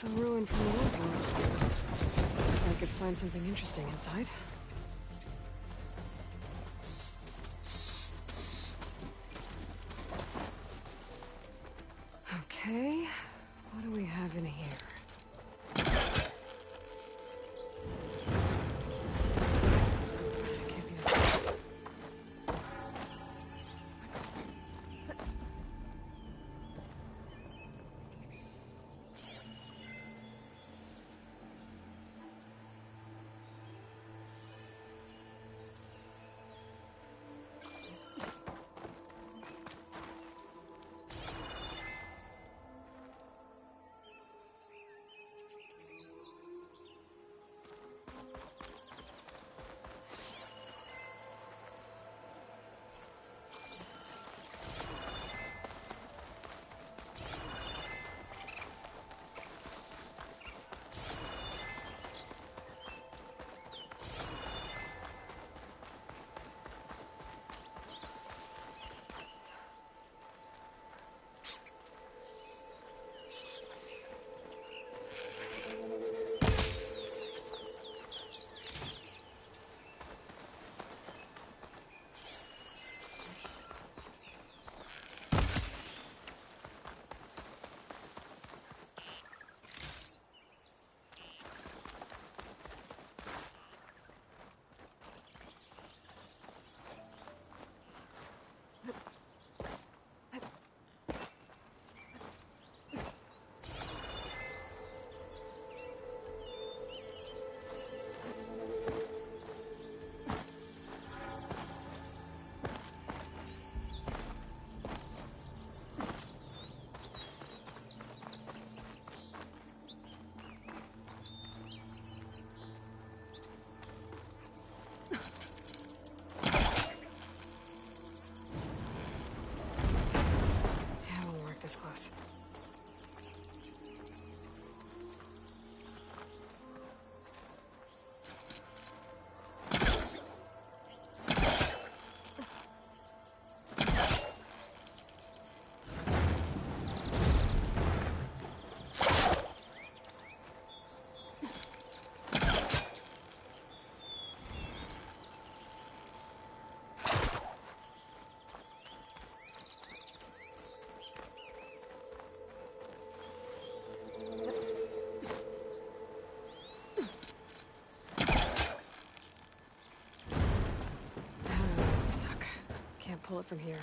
A ruin from the old one. I could find something interesting inside. Okay, what do we have in here? Can't be upstairs. This close. It's stuck. Can't pull it from here.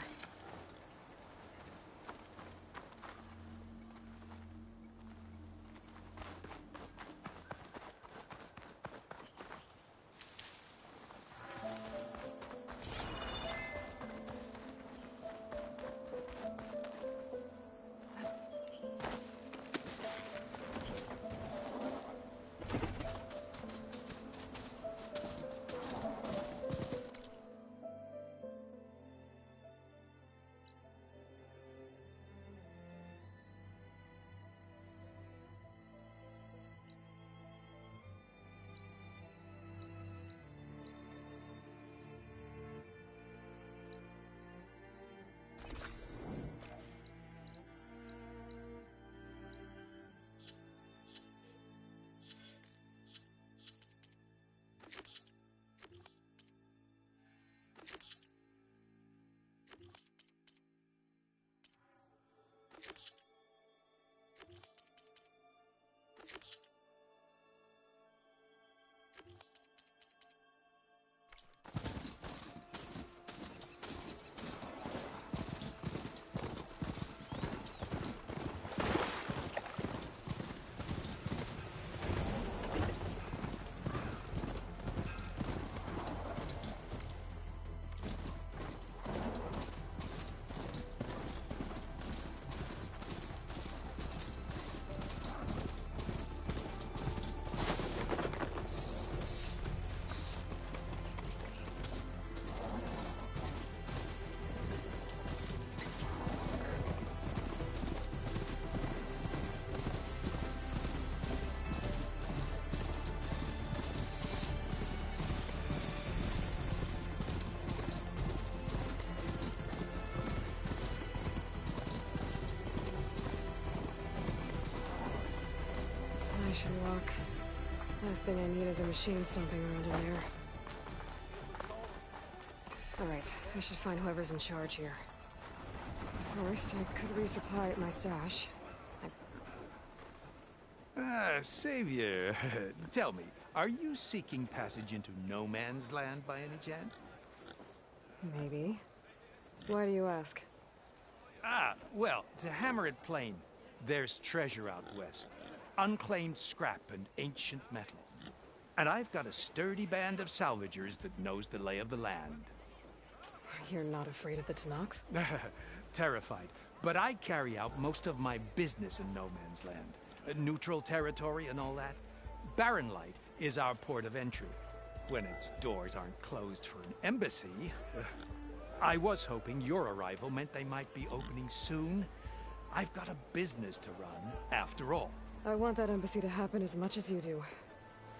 rock. Last thing I need is a machine stomping around in there. Alright, I should find whoever's in charge here. First, I could resupply at my stash. Savior, tell me, are you seeking passage into no man's land by any chance? Maybe. Why do you ask? Well, to hammer it plain, there's treasure out west. Unclaimed scrap and ancient metal. And I've got a sturdy band of salvagers that knows the lay of the land. You're not afraid of the Tanakh? Terrified. But I carry out most of my business in no man's land. Neutral territory and all that. Barren Light is our port of entry. When its doors aren't closed for an embassy. I was hoping your arrival meant they might be opening soon. I've got a business to run, after all. I want that embassy to happen as much as you do.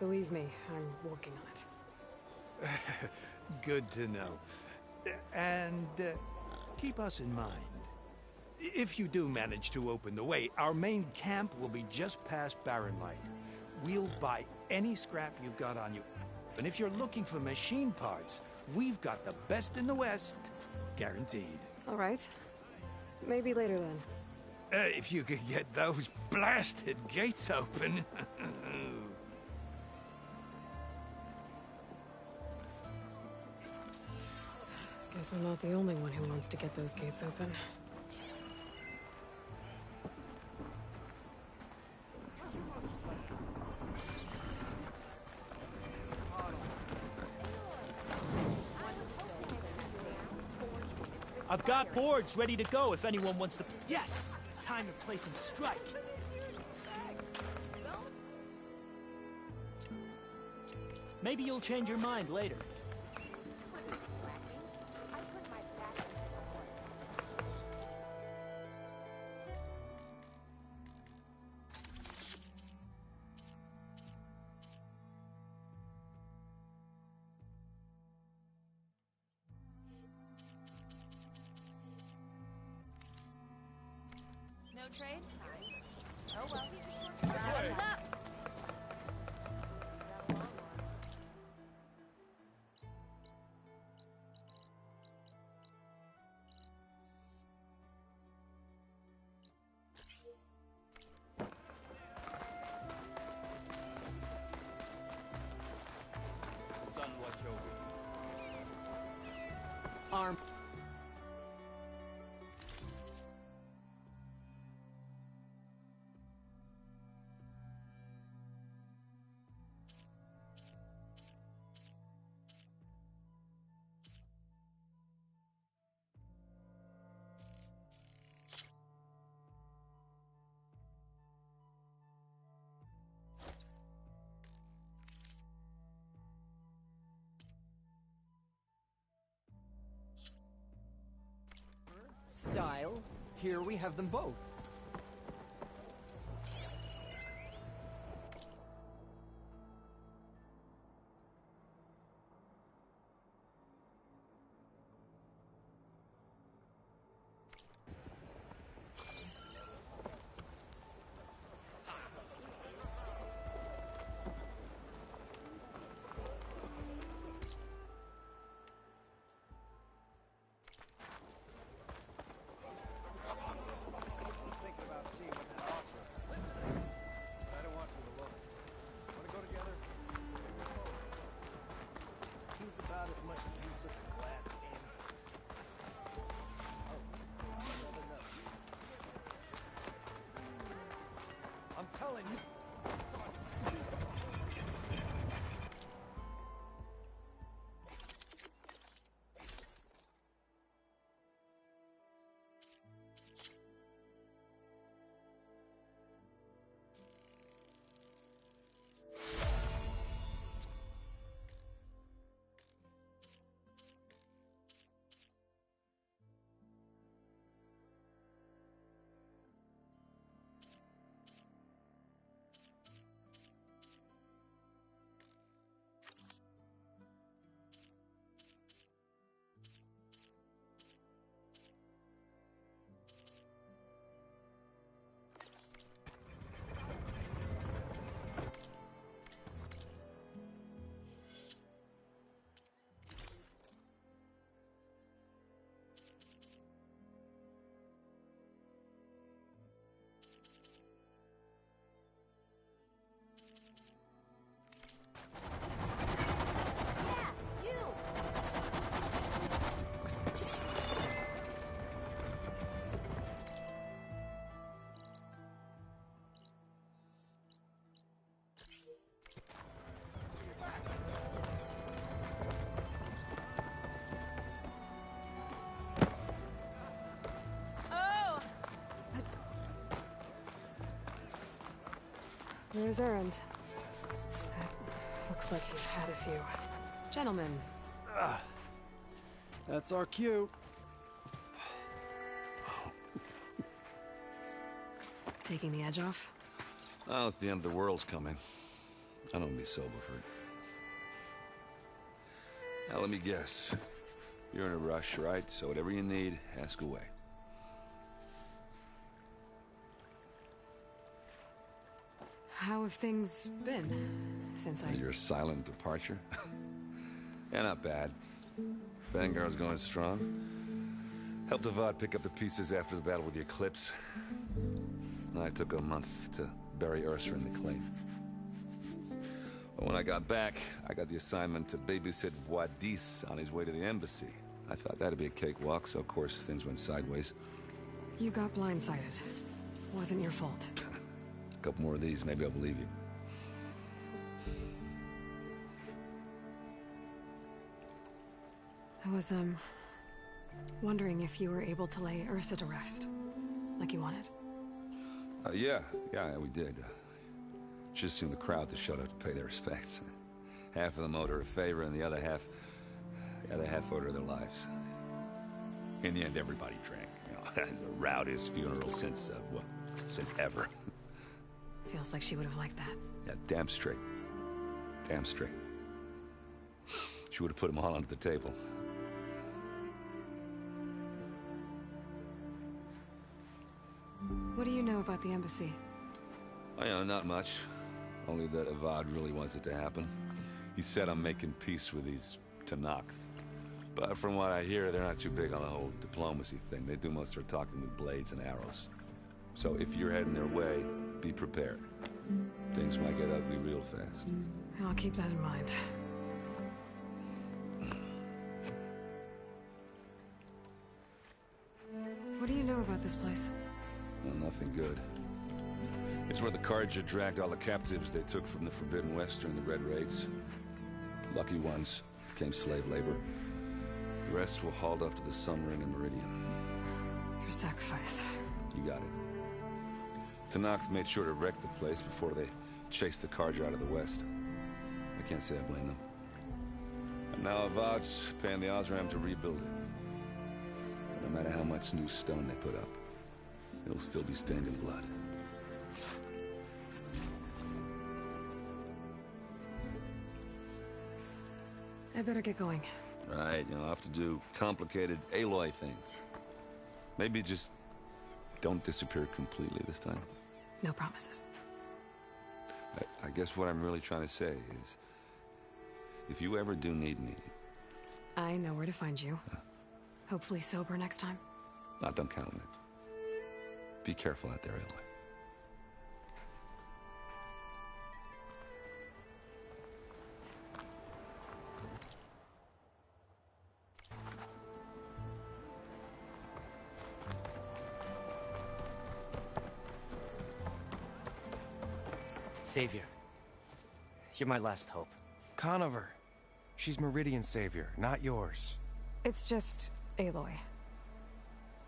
Believe me, I'm working on it. Good to know. And keep us in mind. If you do manage to open the way, our main camp will be just past Barren Light. We'll buy any scrap you've got on you. And if you're looking for machine parts, we've got the best in the West, guaranteed. All right. Maybe later then. If you could get those blasted gates open. Guess I'm not the only one who wants to get those gates open. I've got boards ready to go if anyone wants to... Yes! Time to play some strike. Maybe you'll change your mind later. No trade? Oh well. Thumbs up! Sun watch over. Arm. Style, here we have them both. There's Errand. That looks like he's had a few. Gentlemen. That's our cue. Taking the edge off? Oh, if the end of the world's coming, I don't be sober for it. Now, let me guess. You're in a rush, right? So whatever you need, ask away. How have things been since I... Your silent departure? Yeah, not bad. Vanguard's going strong. Helped Avad pick up the pieces after the battle with the Eclipse. I took a month to bury Ursa in the claim. But when I got back, I got the assignment to babysit Voidis on his way to the embassy. I thought that'd be a cakewalk, so of course things went sideways. You got blindsided. Wasn't your fault. A couple more of these, maybe I'll believe you. I was, wondering if you were able to lay Ursa to rest, like you wanted. Yeah, we did. Just seemed the crowd that showed up to pay their respects. Half of them owed her a favor, and the other half owed her their lives. In the end, everybody drank. You know, it's the rowdiest funeral since ever. Feels like she would have liked that. Yeah, damn straight. Damn straight. She would have put them all under the table. What do you know about the embassy? Oh, yeah, not much. Only that Avad really wants it to happen. He said I'm making peace with these Tanakh. But from what I hear, they're not too big on the whole diplomacy thing. They do most of their talking with blades and arrows. So if you're heading their way, be prepared. Things might get ugly real fast. I'll keep that in mind. What do you know about this place? Well, nothing good. It's where the Carja dragged all the captives they took from the Forbidden West during the Red Raids. Lucky ones became slave labor. The rest were hauled off to the Sun Ring and Meridian. Your sacrifice. You got it. Tanakh made sure to wreck the place before they chased the Carja out of the West. I can't say I blame them. And now Avad's paying the Osram to rebuild it. No matter how much new stone they put up, it'll still be stained in blood. I better get going. Right, I'll have to do complicated Aloy things. Maybe just don't disappear completely this time. No promises. I guess what I'm really trying to say is, if you ever do need me... I know where to find you. Hopefully sober next time. Not don't count on it. Be careful out there, Aloy. Savior, you're my last hope. Conover. She's Meridian's savior, not yours. It's just Aloy.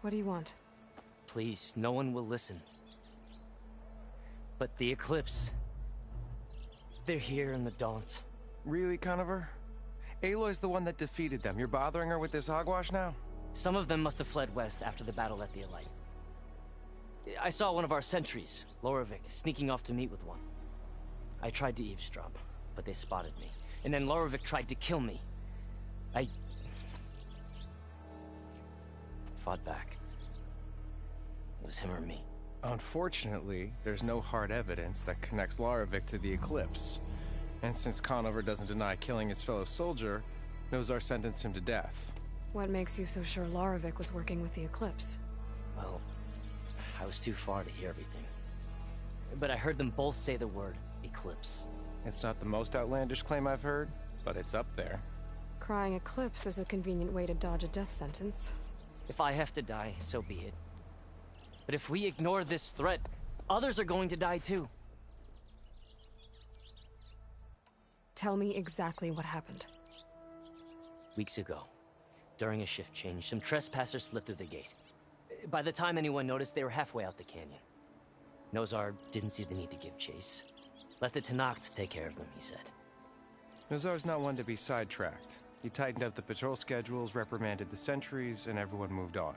What do you want? Please, no one will listen. But the Eclipse... they're here in the Daunt. Really, Conover? Aloy's the one that defeated them. You're bothering her with this hogwash now? Some of them must have fled west after the battle at the Elite. I saw one of our sentries, Loravik, sneaking off to meet with one. I tried to eavesdrop, but they spotted me. And then Loravik tried to kill me. I... fought back. It was him or me. Unfortunately, there's no hard evidence that connects Loravik to the Eclipse. And since Conover doesn't deny killing his fellow soldier, Nozar sentenced him to death. What makes you so sure Loravik was working with the Eclipse? Well, I was too far to hear everything. But I heard them both say the word Eclipse. It's not the most outlandish claim I've heard, but it's up there. Crying Eclipse is a convenient way to dodge a death sentence. If I have to die, so be it. But if we ignore this threat, others are going to die too. Tell me exactly what happened. Weeks ago, during a shift change, some trespassers slipped through the gate. By the time anyone noticed, they were halfway out the canyon. Nozar didn't see the need to give chase. Let the Tenakth take care of them, he said. Nazar's not one to be sidetracked. He tightened up the patrol schedules, reprimanded the sentries, and everyone moved on.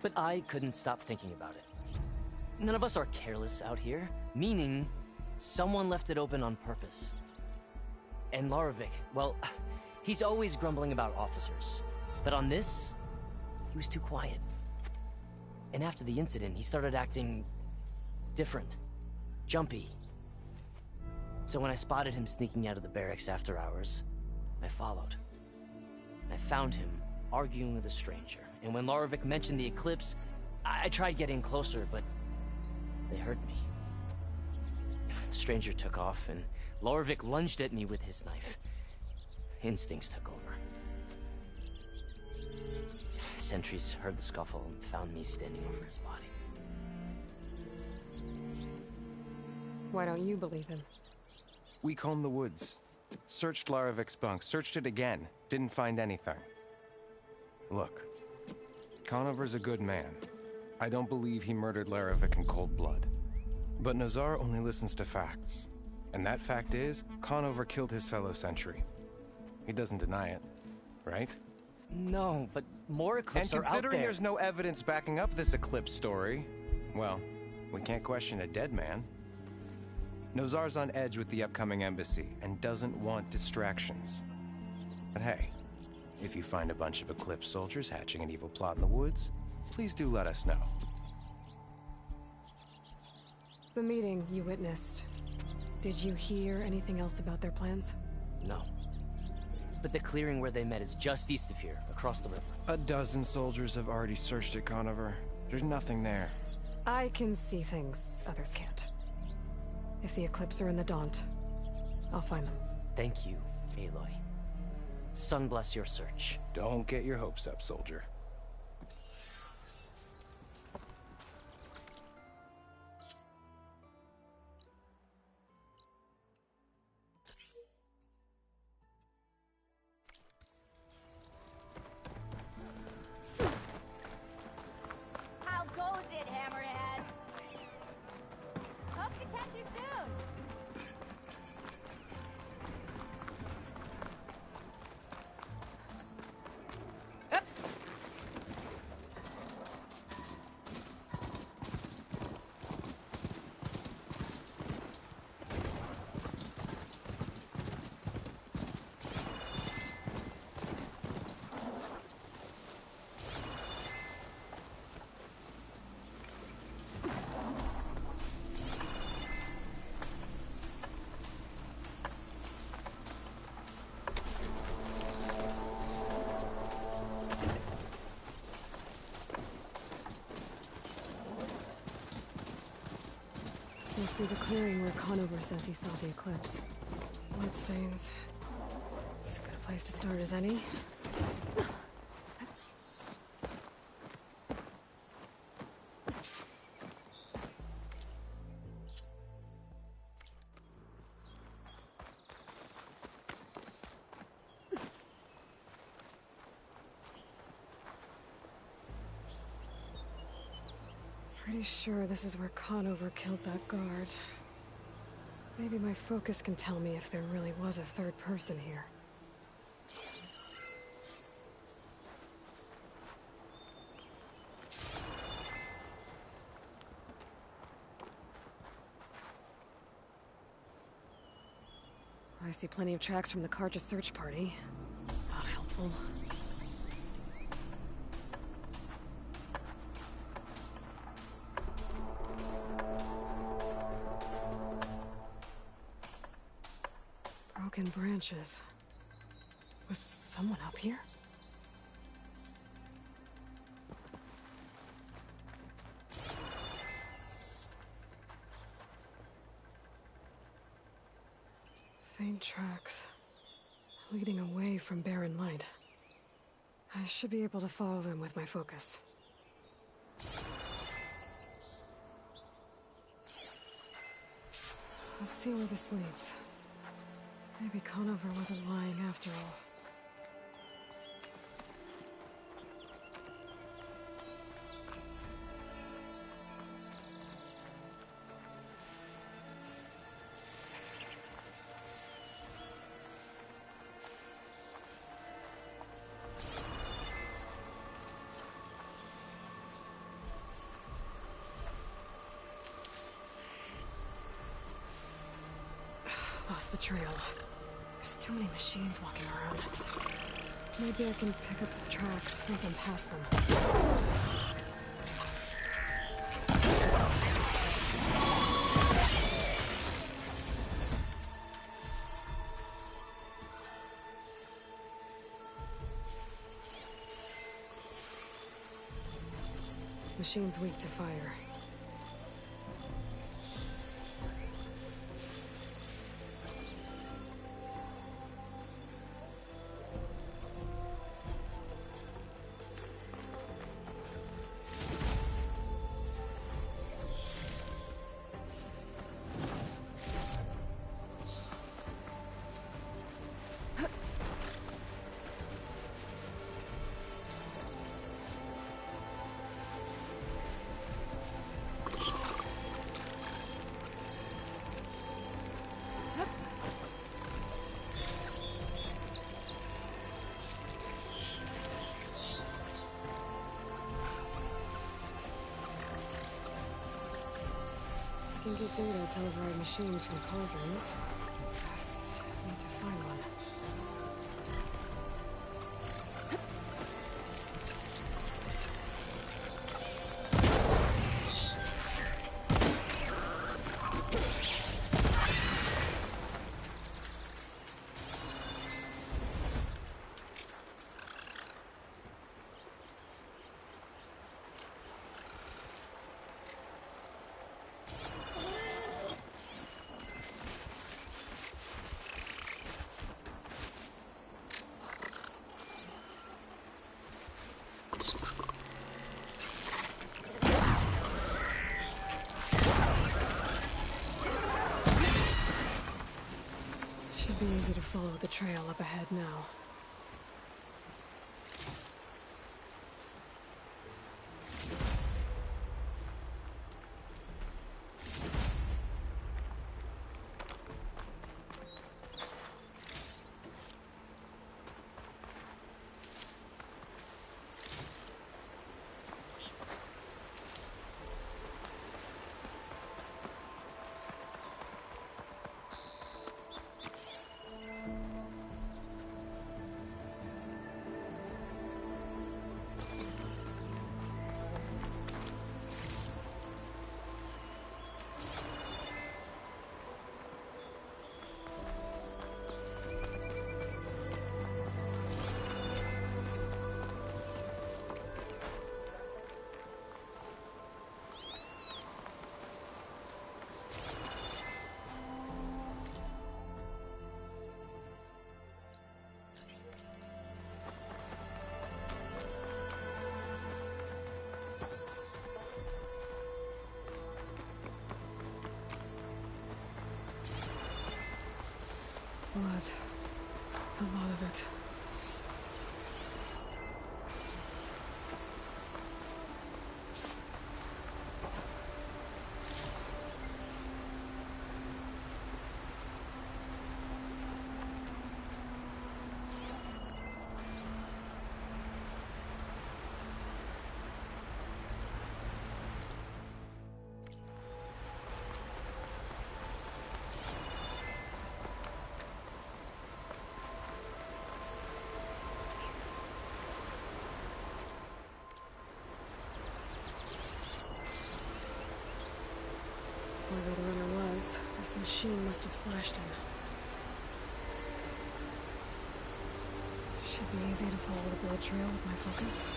But I couldn't stop thinking about it. None of us are careless out here, meaning someone left it open on purpose. And Larovic, well, he's always grumbling about officers. But on this, he was too quiet. And after the incident, he started acting different, jumpy. So when I spotted him sneaking out of the barracks after hours, I followed. I found him arguing with a stranger. And when Larovic mentioned the eclipse, I tried getting closer, but they heard me. The stranger took off, and Larovic lunged at me with his knife. Instincts took over. Sentries heard the scuffle and found me standing over his body. Why don't you believe him? We combed the woods. Searched Larovic's bunk, searched it again. Didn't find anything. Look, Conover's a good man. I don't believe he murdered Larovic in cold blood. But Nazar only listens to facts. And that fact is, Conover killed his fellow sentry. He doesn't deny it, right? No, but more eclipses are out there. And considering there's no evidence backing up this eclipse story, well, we can't question a dead man. Nozar's on edge with the upcoming embassy and doesn't want distractions. But hey, if you find a bunch of Eclipse soldiers hatching an evil plot in the woods, please do let us know. The meeting you witnessed. Did you hear anything else about their plans? No. But the clearing where they met is just east of here, across the river. A dozen soldiers have already searched it, Conover. There's nothing there. I can see things others can't. If the Eclipse are in the Daunt, I'll find them. Thank you, Aloy. Sun bless your search. Don't get your hopes up, soldier. How goes it, Hammerhead? Hope to catch you soon. This must be the clearing where Conover says he saw the eclipse. Bloodstains. It's as good a place to start as any. Pretty sure this is where Conover killed that guard. Maybe my focus can tell me if there really was a third person here. I see plenty of tracks from the Karja search party. Not helpful. Broken branches. Was someone up here? Faint tracks, leading away from barren light. I should be able to follow them with my focus. Let's see where this leads. Maybe Conover wasn't lying after all. lost the trail. There's too many machines walking around. Maybe I can pick up the tracks once I'm past them. Machine's weak to fire. I can get data to override machines from cauldrons. Just need to find one. Should be easy to follow the trail up ahead now. Blood. A lot of it. Whoever the runner was, this machine must have slashed him. Should be easy to follow the blood trail with my focus.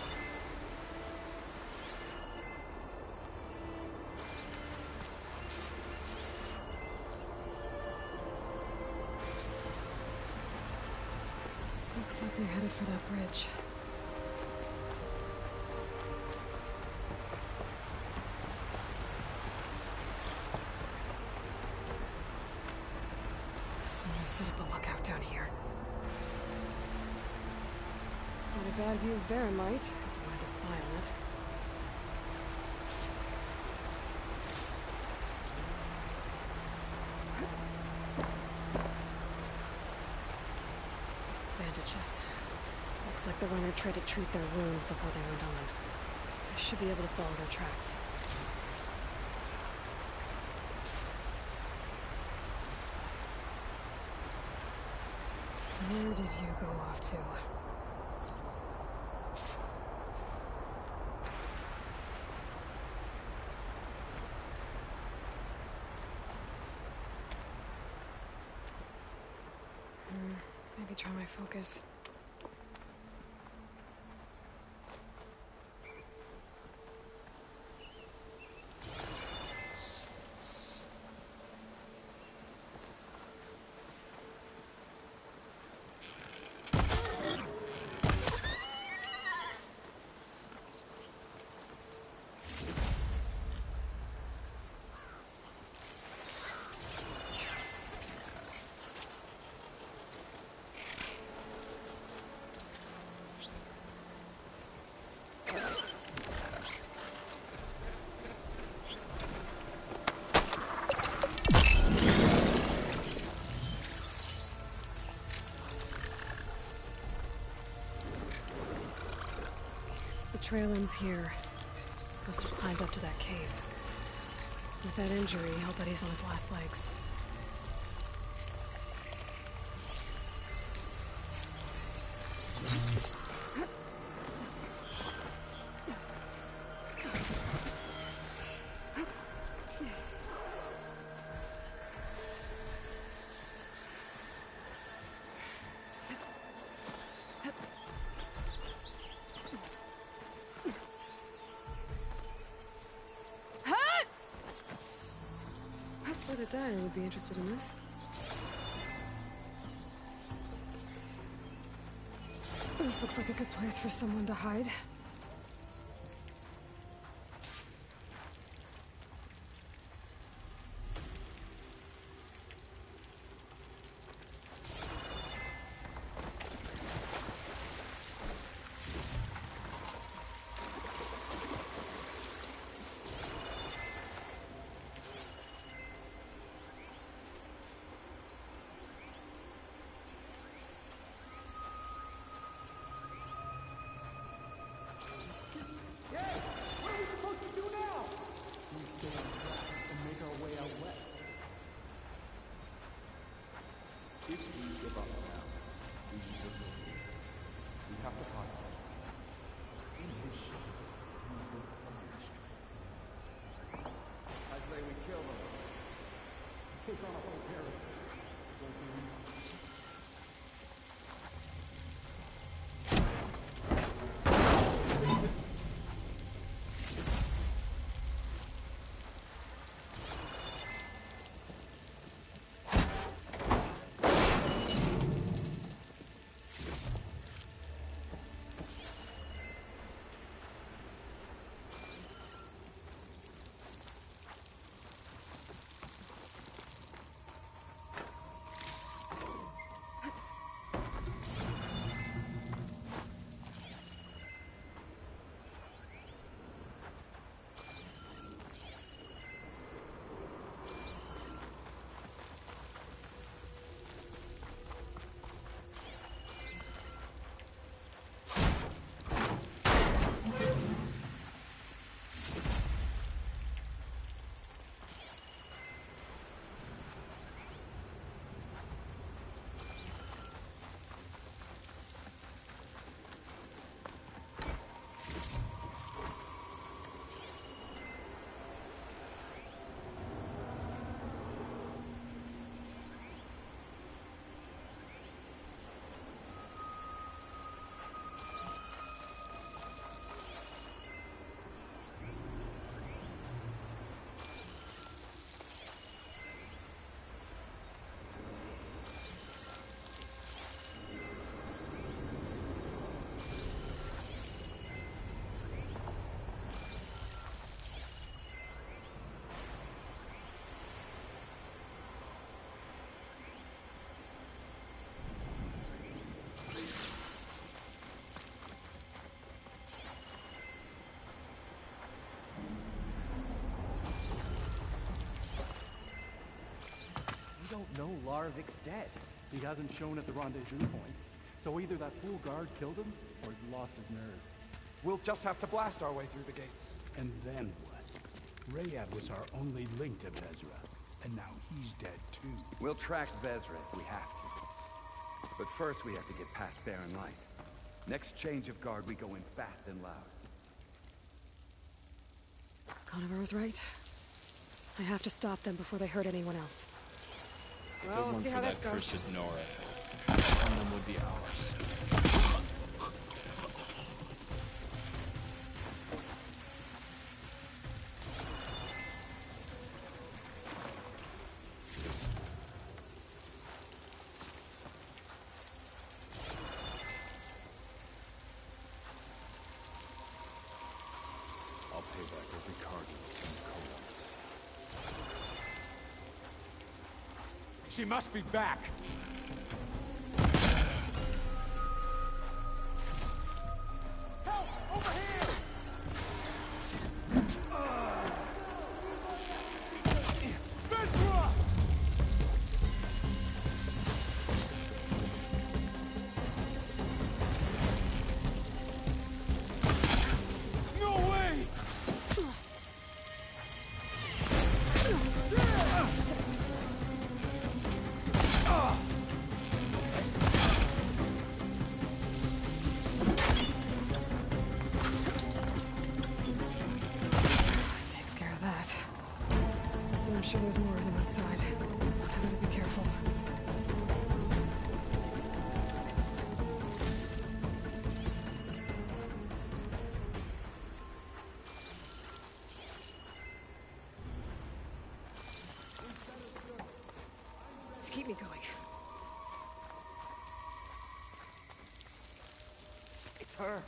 Looks like they're headed for that bridge. Someone set up a lookout down here. Not a bad view of Barren Light, if you wanted to spy on it. Bandages. Looks like the runner tried to treat their wounds before they went on. I should be able to follow their tracks. Where did you go off to? Maybe try my focus. The trail ends here. Must have climbed up to that cave. With that injury, I'll bet he's on his last legs. Let it die, I would be interested in this. This looks like a good place for someone to hide. don't know Larovik's dead. He hasn't shown at the rendezvous point. So either that fool guard killed him, or he lost his nerve. We'll just have to blast our way through the gates. And then what? Rayad was our only link to Vezra, and now he's dead too. We'll track Vezra if we have to. But first we have to get past Barren Light. Next change of guard, we go in fast and loud. Conover was right. I have to stop them before they hurt anyone else. If Well, it we'll weren't see for how that this goes. cursed Nora, London would be ours. I'll pay back every cargo from the Codes. She must be back! Help! Over here! Ventura! No way! Takes care of that. I'm sure there's more of them outside. I better be careful. To keep me going. It's her.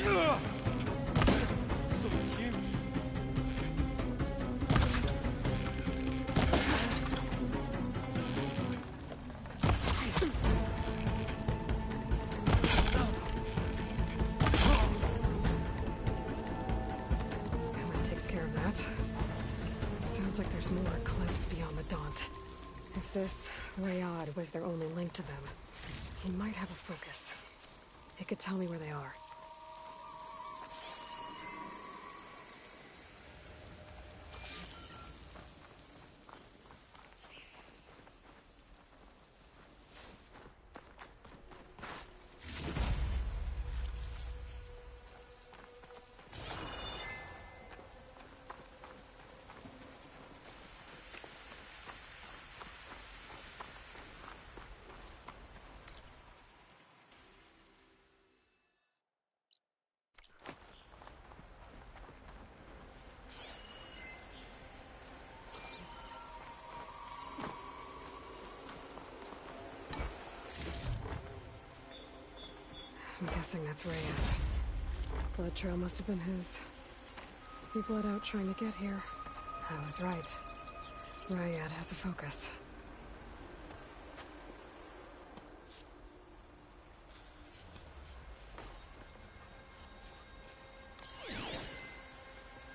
So it's you. That takes care of that. It sounds like there's more Eclipse beyond the Daunt. If this Rayad was their only link to them, he might have a focus. It could tell me where they are. I'm guessing that's Rayad. Blood trail must have been his. He bled out trying to get here. I was right. Rayad has a focus.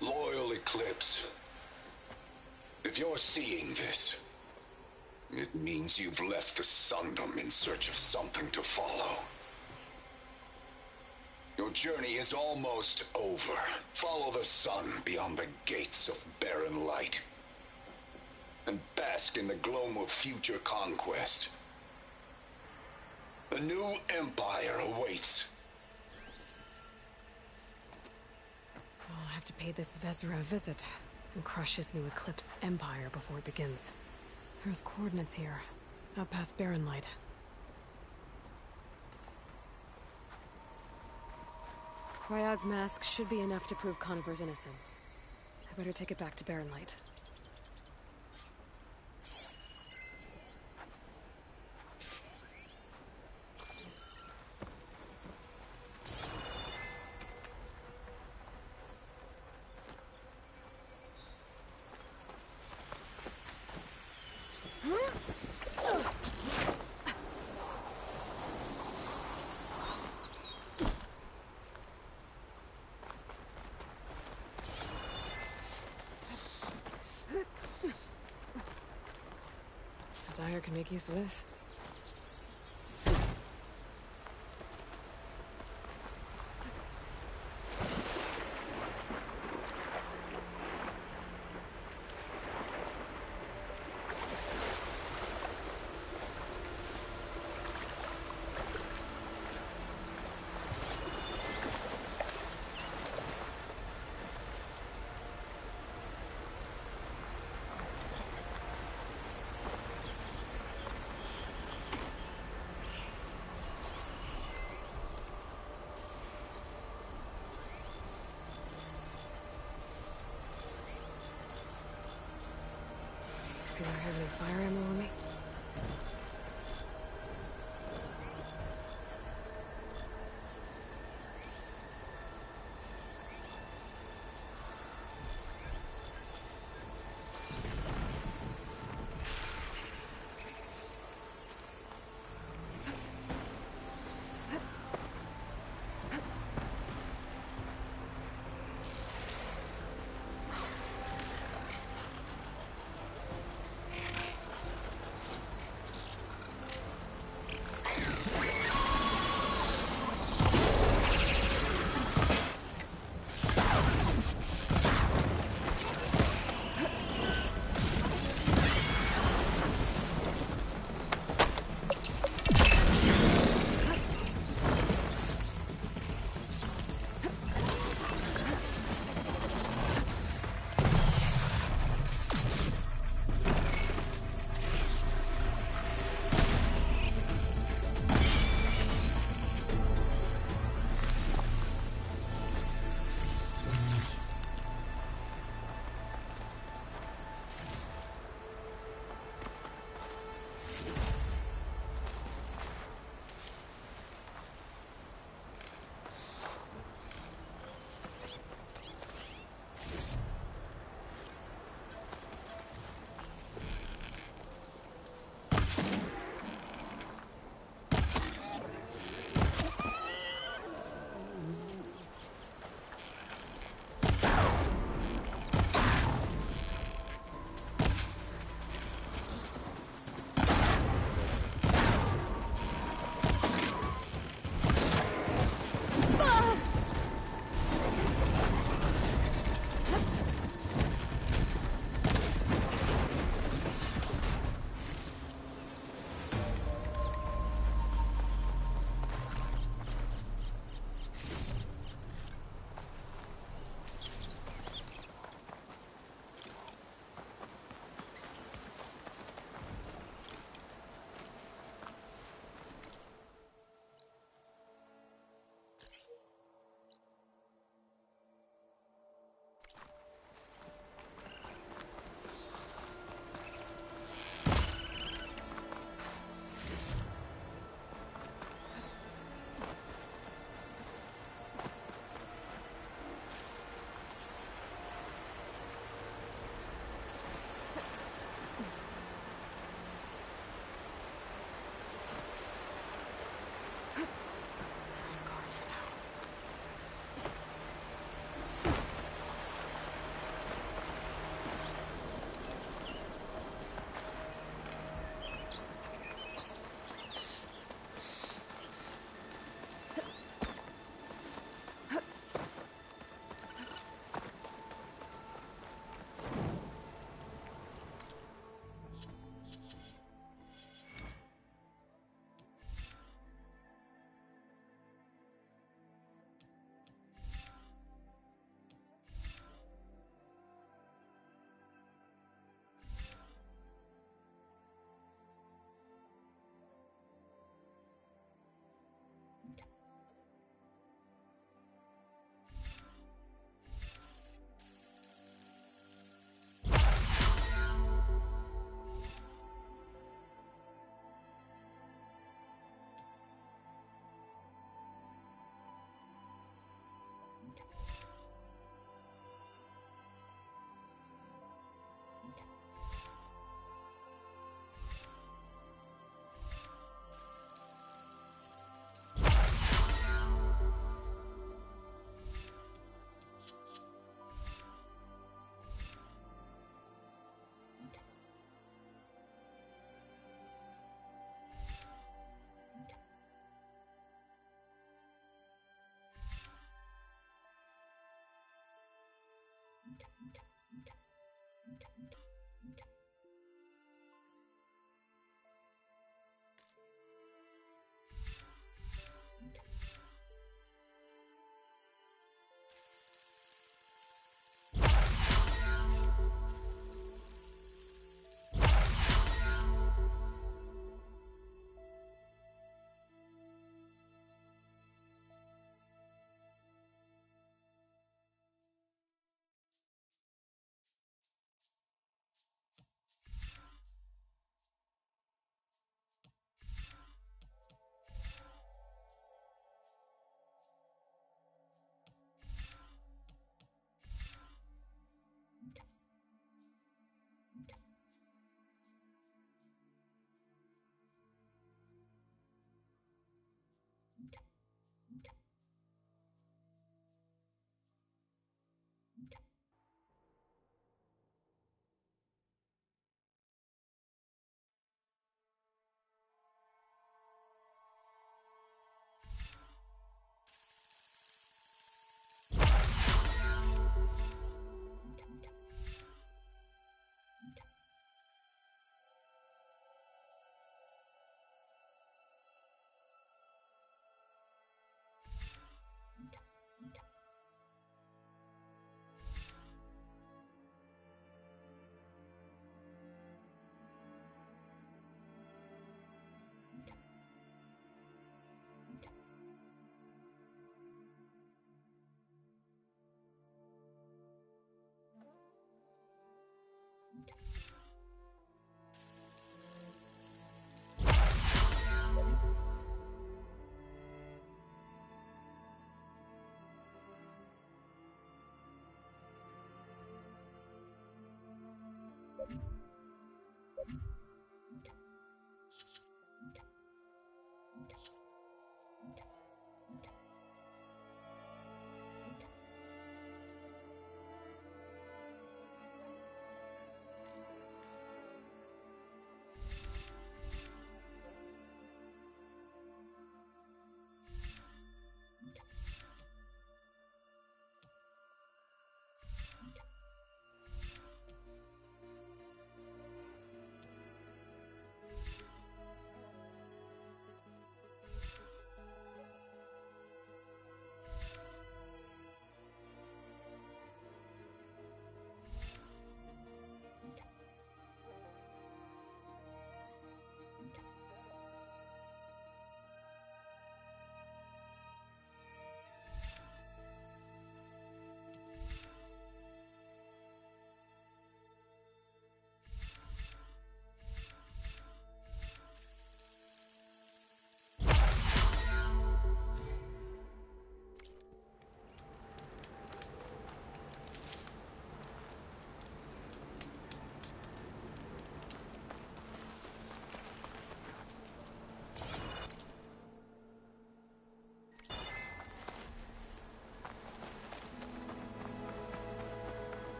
Loyal Eclipse. If you're seeing this, it means you've left the Sundom in search of something to follow. Your journey is almost over. Follow the sun beyond the gates of barren light. And bask in the gloom of future conquest. The new empire awaits. have to pay this Vezra a visit and crush his new Eclipse empire before it begins. There's coordinates here, out past Barren Light. Ryad's mask should be enough to prove Conover's innocence. I better take it back to Barren Light. Dyer can make use of this. Do I have any fire ammo on me?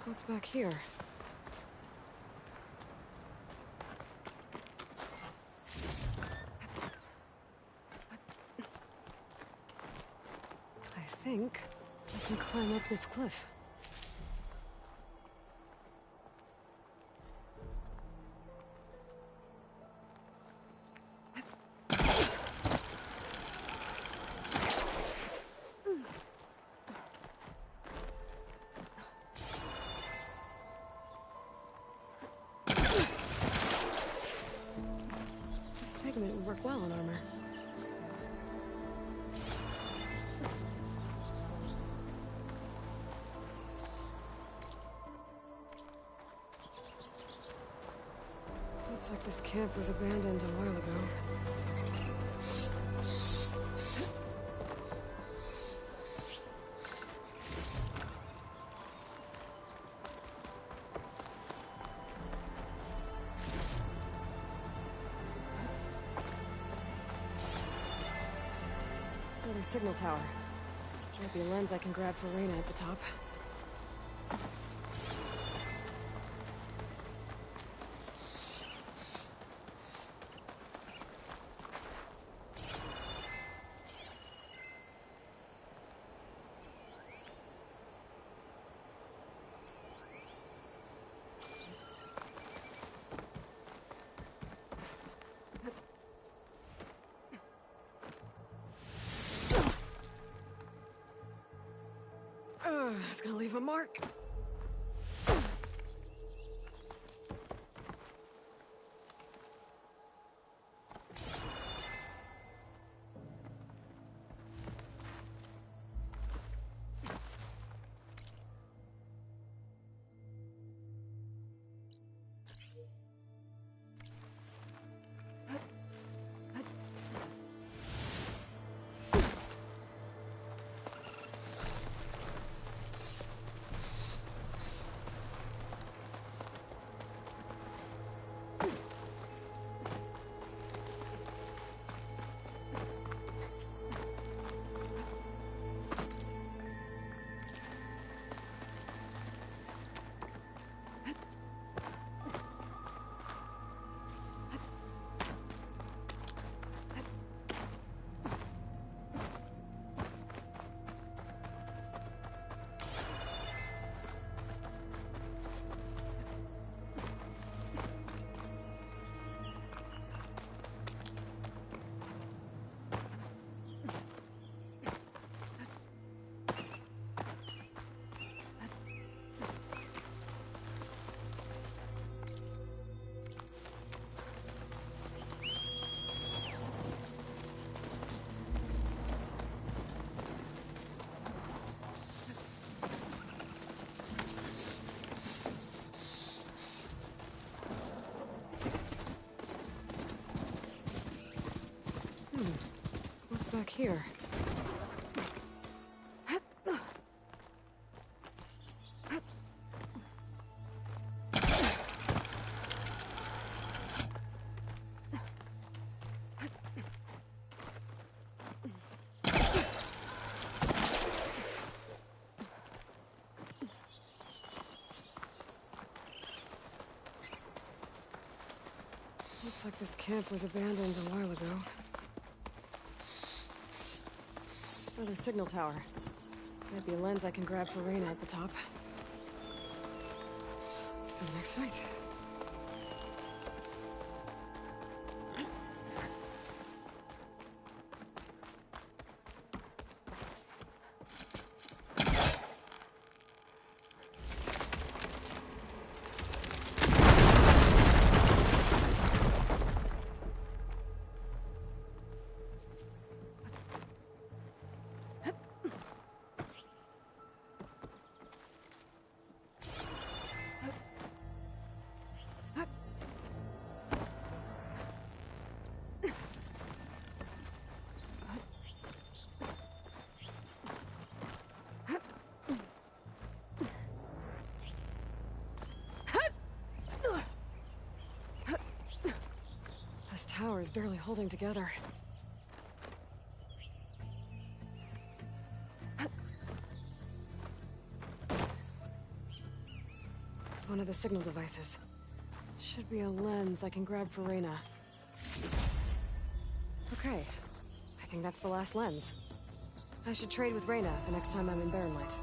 What's back here? I think I can climb up this cliff. Pigment would work well on armor. Looks like this camp was abandoned a while ago. Another signal tower. Might be a lens I can grab for Reyna at the top. It's gonna leave a mark. What's back here? Looks like this camp was abandoned a while ago. Another signal tower. Might be a lens I can grab for Reyna at the top. For the next fight. This tower is barely holding together. One of the signal devices. Should be a lens I can grab for Reyna. Okay, I think that's the last lens. I should trade with Reyna the next time I'm in Barren Light.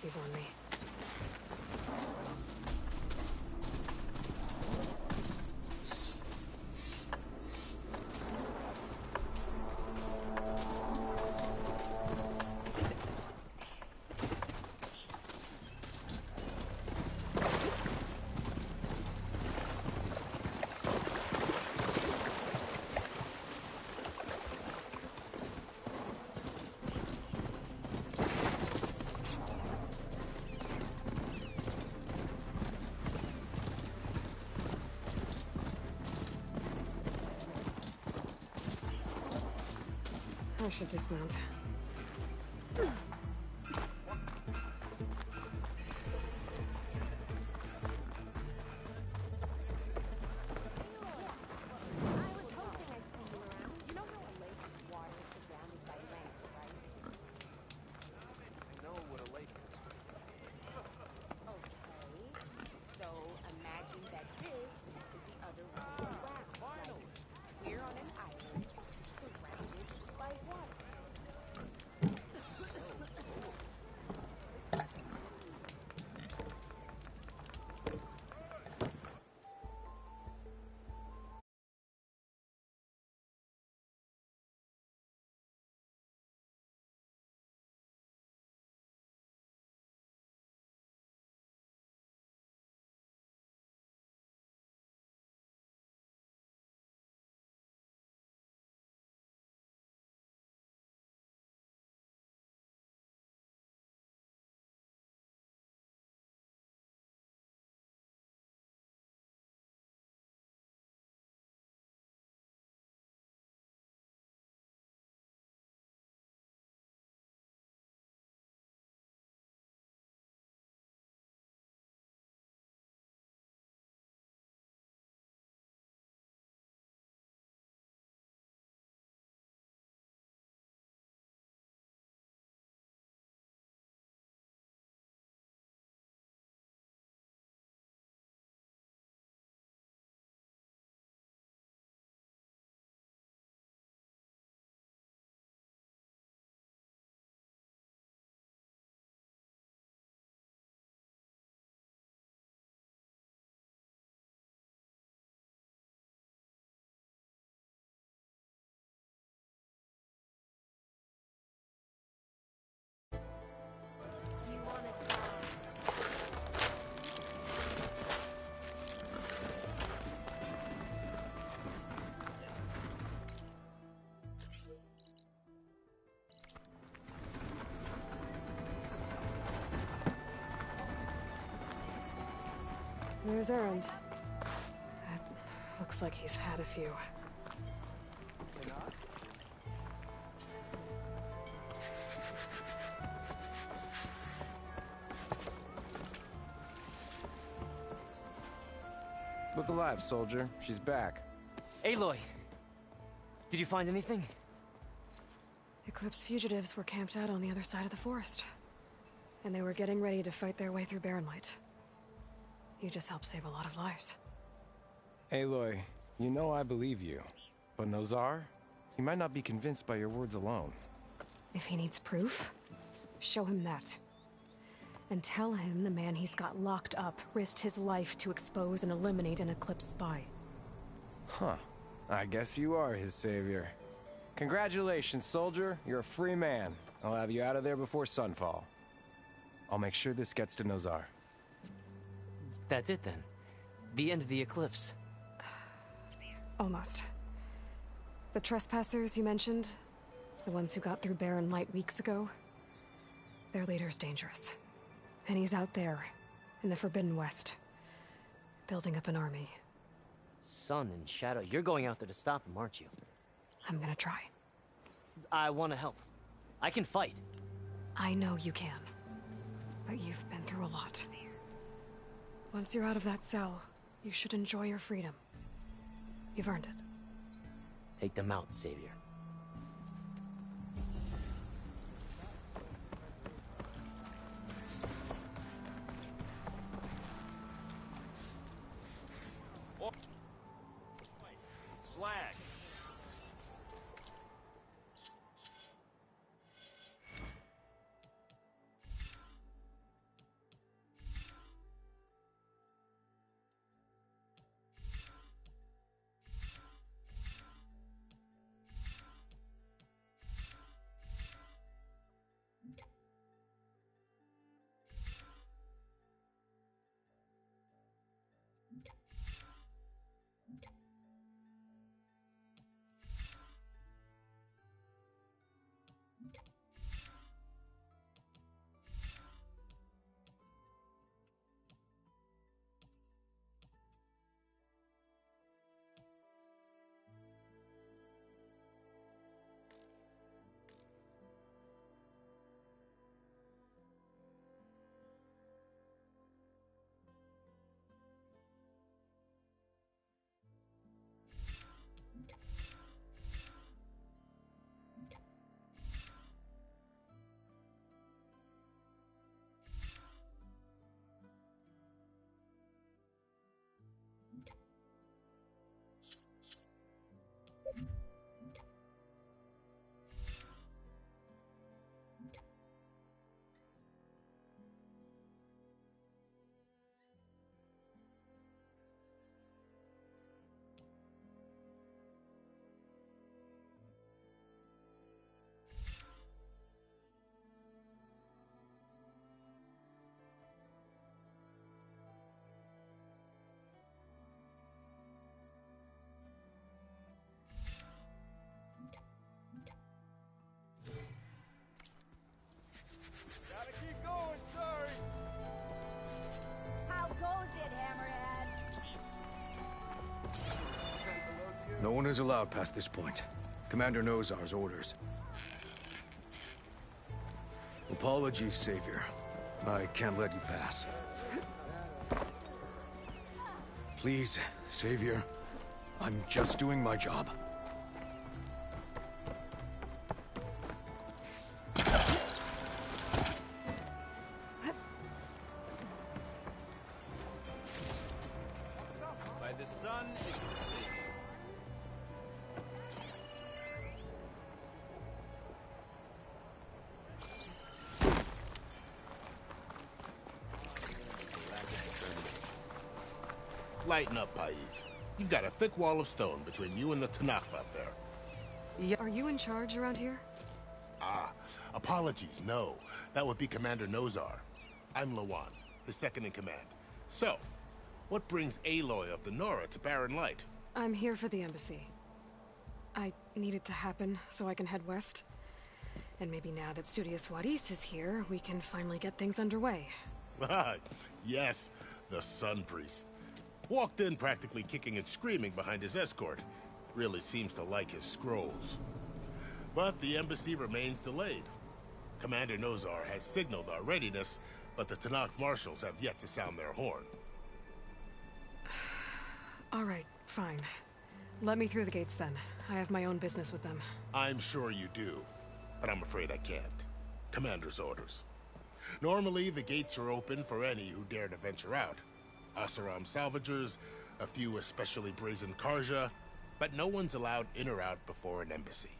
He's on me. I should dismount. There's Errand. That looks like he's had a few. Look alive, soldier. She's back. Aloy! Did you find anything? Eclipse fugitives were camped out on the other side of the forest. And they were getting ready to fight their way through Barren Light. You just helped save a lot of lives. Aloy, you know I believe you. But Nozar? He might not be convinced by your words alone. If he needs proof, show him that. And tell him the man he's got locked up risked his life to expose and eliminate an Eclipse spy. Huh. I guess you are his savior. Congratulations, soldier. You're a free man. I'll have you out of there before sunfall. I'll make sure this gets to Nozar. That's it then. The end of the Eclipse. Almost. The trespassers you mentioned, the ones who got through Barren Light weeks ago, their leader's dangerous. And he's out there, in the Forbidden West, building up an army. Sun and Shadow, you're going out there to stop him, aren't you? I'm gonna try. I want to help. I can fight. I know you can. But you've been through a lot. Once you're out of that cell, you should enjoy your freedom. You've earned it. Take them out, Savior. Slag. Gotta keep going, sorry. How goes it, Hammerhead? No one is allowed past this point. Commander Nozar's orders. Apologies, Savior. I can't let you pass. Please, Savior. I'm just doing my job. By the sun is the sea. Lighten up, Pais. You've got a thick wall of stone between you and the Tanakh out there. Yeah. Are you in charge around here? Ah, apologies, no. That would be Commander Nozar. I'm Lawan, the second in command. So, what brings Aloy of the Nora to Barren Light? I'm here for the embassy. I need it to happen so I can head west. And maybe now that Studious Wadis is here, we can finally get things underway. Ah, yes, the Sun Priest. Walked in practically kicking and screaming behind his escort. Really seems to like his scrolls. But the embassy remains delayed. Commander Nozar has signaled our readiness, but the Tanakh marshals have yet to sound their horn. All right, fine. Let me through the gates then. I have my own business with them. I'm sure you do, but I'm afraid I can't. Commander's orders. Normally, the gates are open for any who dare to venture out. Asaram salvagers, a few especially brazen Karja, but no one's allowed in or out before an embassy.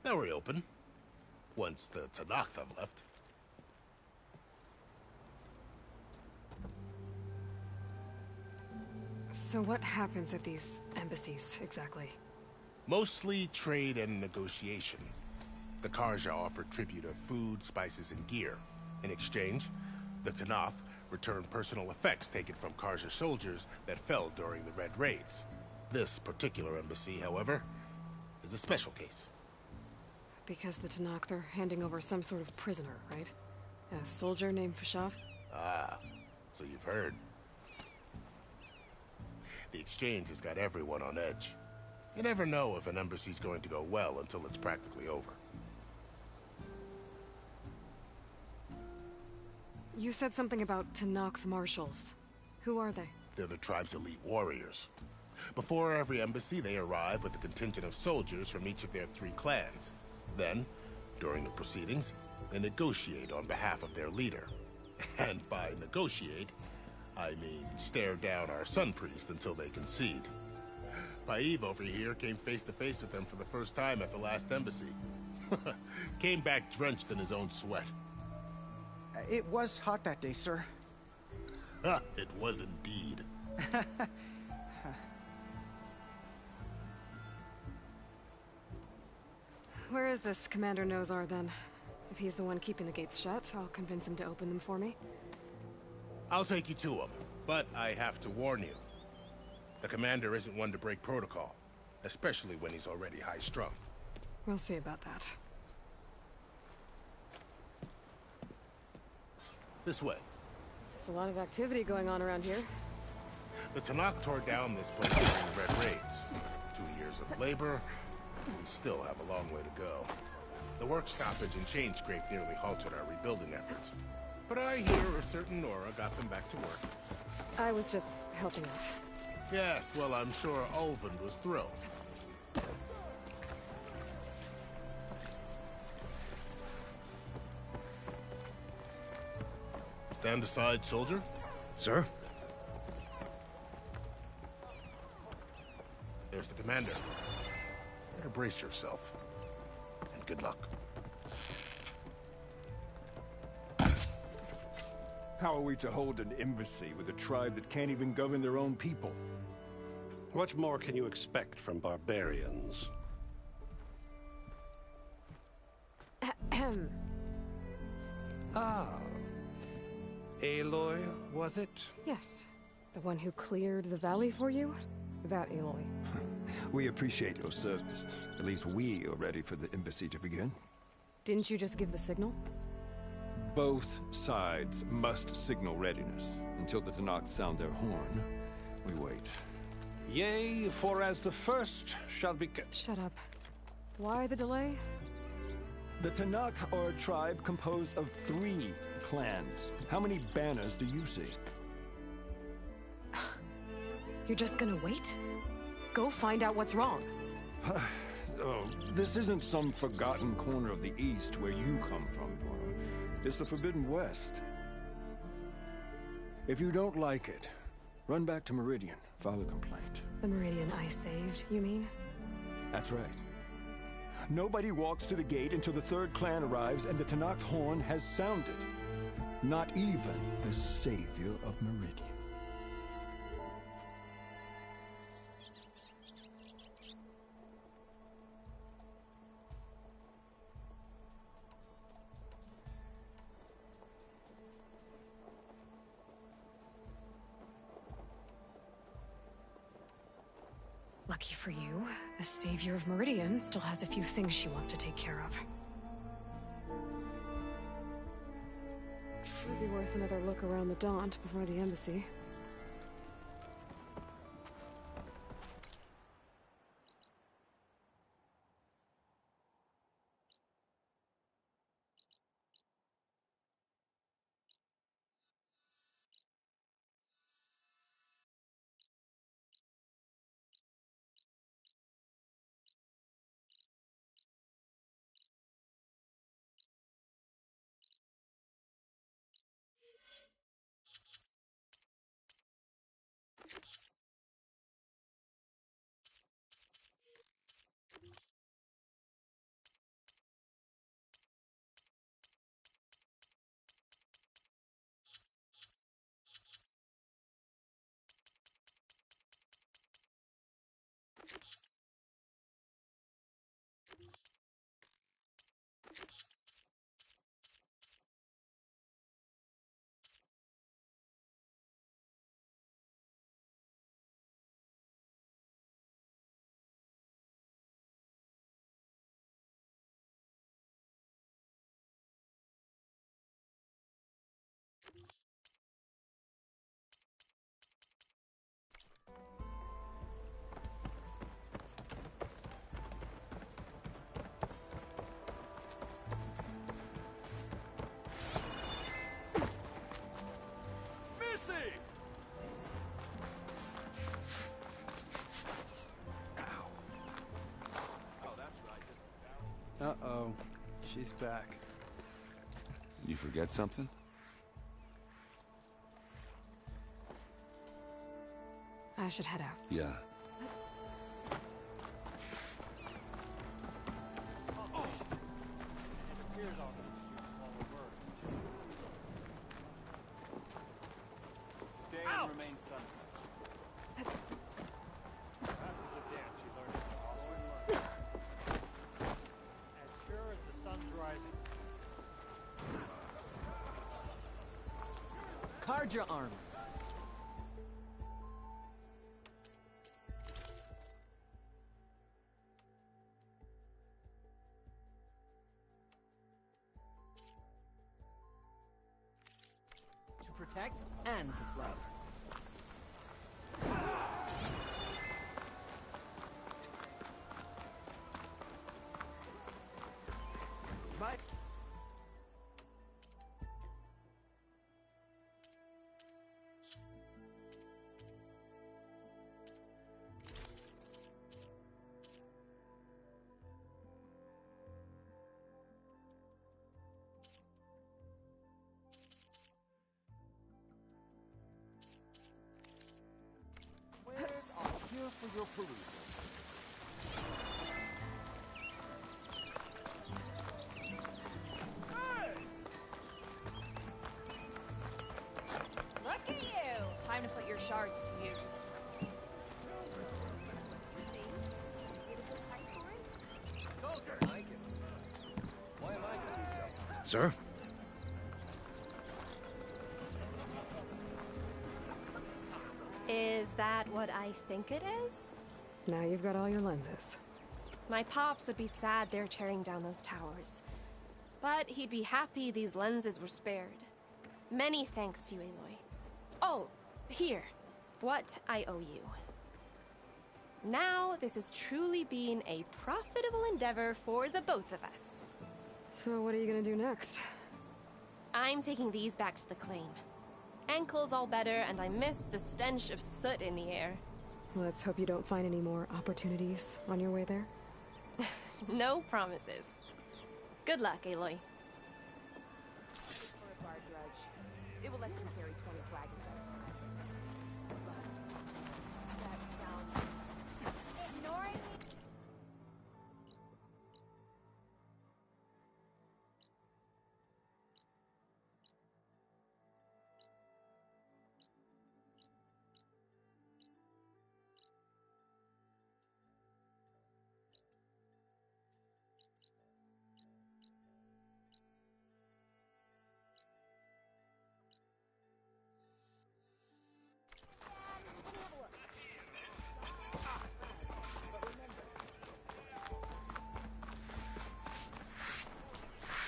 They'll reopen, once the Tanakh have left. So what happens at these embassies, exactly? Mostly trade and negotiation. The Karja offer tribute of food, spices, and gear. In exchange, the Tanakh return personal effects taken from Karja soldiers that fell during the Red Raids. This particular embassy, however, is a special case. Because the Tanakh, they're handing over some sort of prisoner, right? A soldier named Fashav? Ah, so you've heard. The exchange has got everyone on edge. You never know if an embassy's going to go well until it's practically over. You said something about Tanakh marshals. Who are they? They're the tribe's elite warriors. Before every embassy, they arrive with a contingent of soldiers from each of their 3 clans. Then, during the proceedings, they negotiate on behalf of their leader. And by negotiate, I mean stare down our sun priest until they concede. Paiv over here came face to face with them for the first time at the last embassy. Came back drenched in his own sweat. It was hot that day, sir. It was indeed. Where is this Commander Nozar, then? If he's the one keeping the gates shut, I'll convince him to open them for me. I'll take you to him, but I have to warn you. The commander isn't one to break protocol, especially when he's already high-strung. We'll see about that. This way. There's a lot of activity going on around here. The Tanakh tore down this place during the Red Raids. 2 years of labor, we still have a long way to go. The work stoppage and chain scrape nearly halted our rebuilding efforts. But I hear a certain Nora got them back to work. I was just helping out. Yes, well, I'm sure Ulvund was thrilled. Stand aside, soldier. Sir? There's the commander. Better brace yourself. And good luck. How are we to hold an embassy with a tribe that can't even govern their own people? What more can you expect from barbarians? Ahem. Ah. Aloy, was it? Yes. The one who cleared the valley for you? That Aloy. We appreciate your service. At least we are ready for the embassy to begin. Didn't you just give the signal? Both sides must signal readiness. Until the Tanakh sound their horn, we wait. Yea, for as the first shall be... Shut up. Why the delay? The Tanakh are a tribe composed of 3 clans. How many banners do you see? You're just gonna wait? Go find out what's wrong. Oh, this isn't some forgotten corner of the East where you come from, Nora. It's the Forbidden West. If you don't like it, run back to Meridian, file a complaint. The Meridian I saved, you mean? That's right. Nobody walks to the gate until the 3rd clan arrives and the Tanakh horn has sounded. Not even the savior of Meridian. Lucky for you, the savior of Meridian still has a few things she wants to take care of. Might be worth another look around the Daunt before the embassy. She's back. You forget something? I should head out. Yeah. Stay and remain sunset. Practice a dance you learned at the Hall. As sure as the sun's rising. Card your armor. To protect and to flow. My... Wares are here for your perusal. Look at you! Time to put your shards to use. Sir? Is that what I think it is? Now you've got all your lenses. My pops would be sad they're tearing down those towers. But he'd be happy these lenses were spared. Many thanks to you, Aloy. Oh, here. What I owe you. Now, this has truly been a profitable endeavor for the both of us. So what are you gonna do next? I'm taking these back to the claim. Ankle's all better, and I miss the stench of soot in the air. Let's hope you don't find any more opportunities on your way there. No promises. Good luck, Aloy. For a guard drudge. It will let you carry 20 wagons at a time. That sounds... Ignoring me?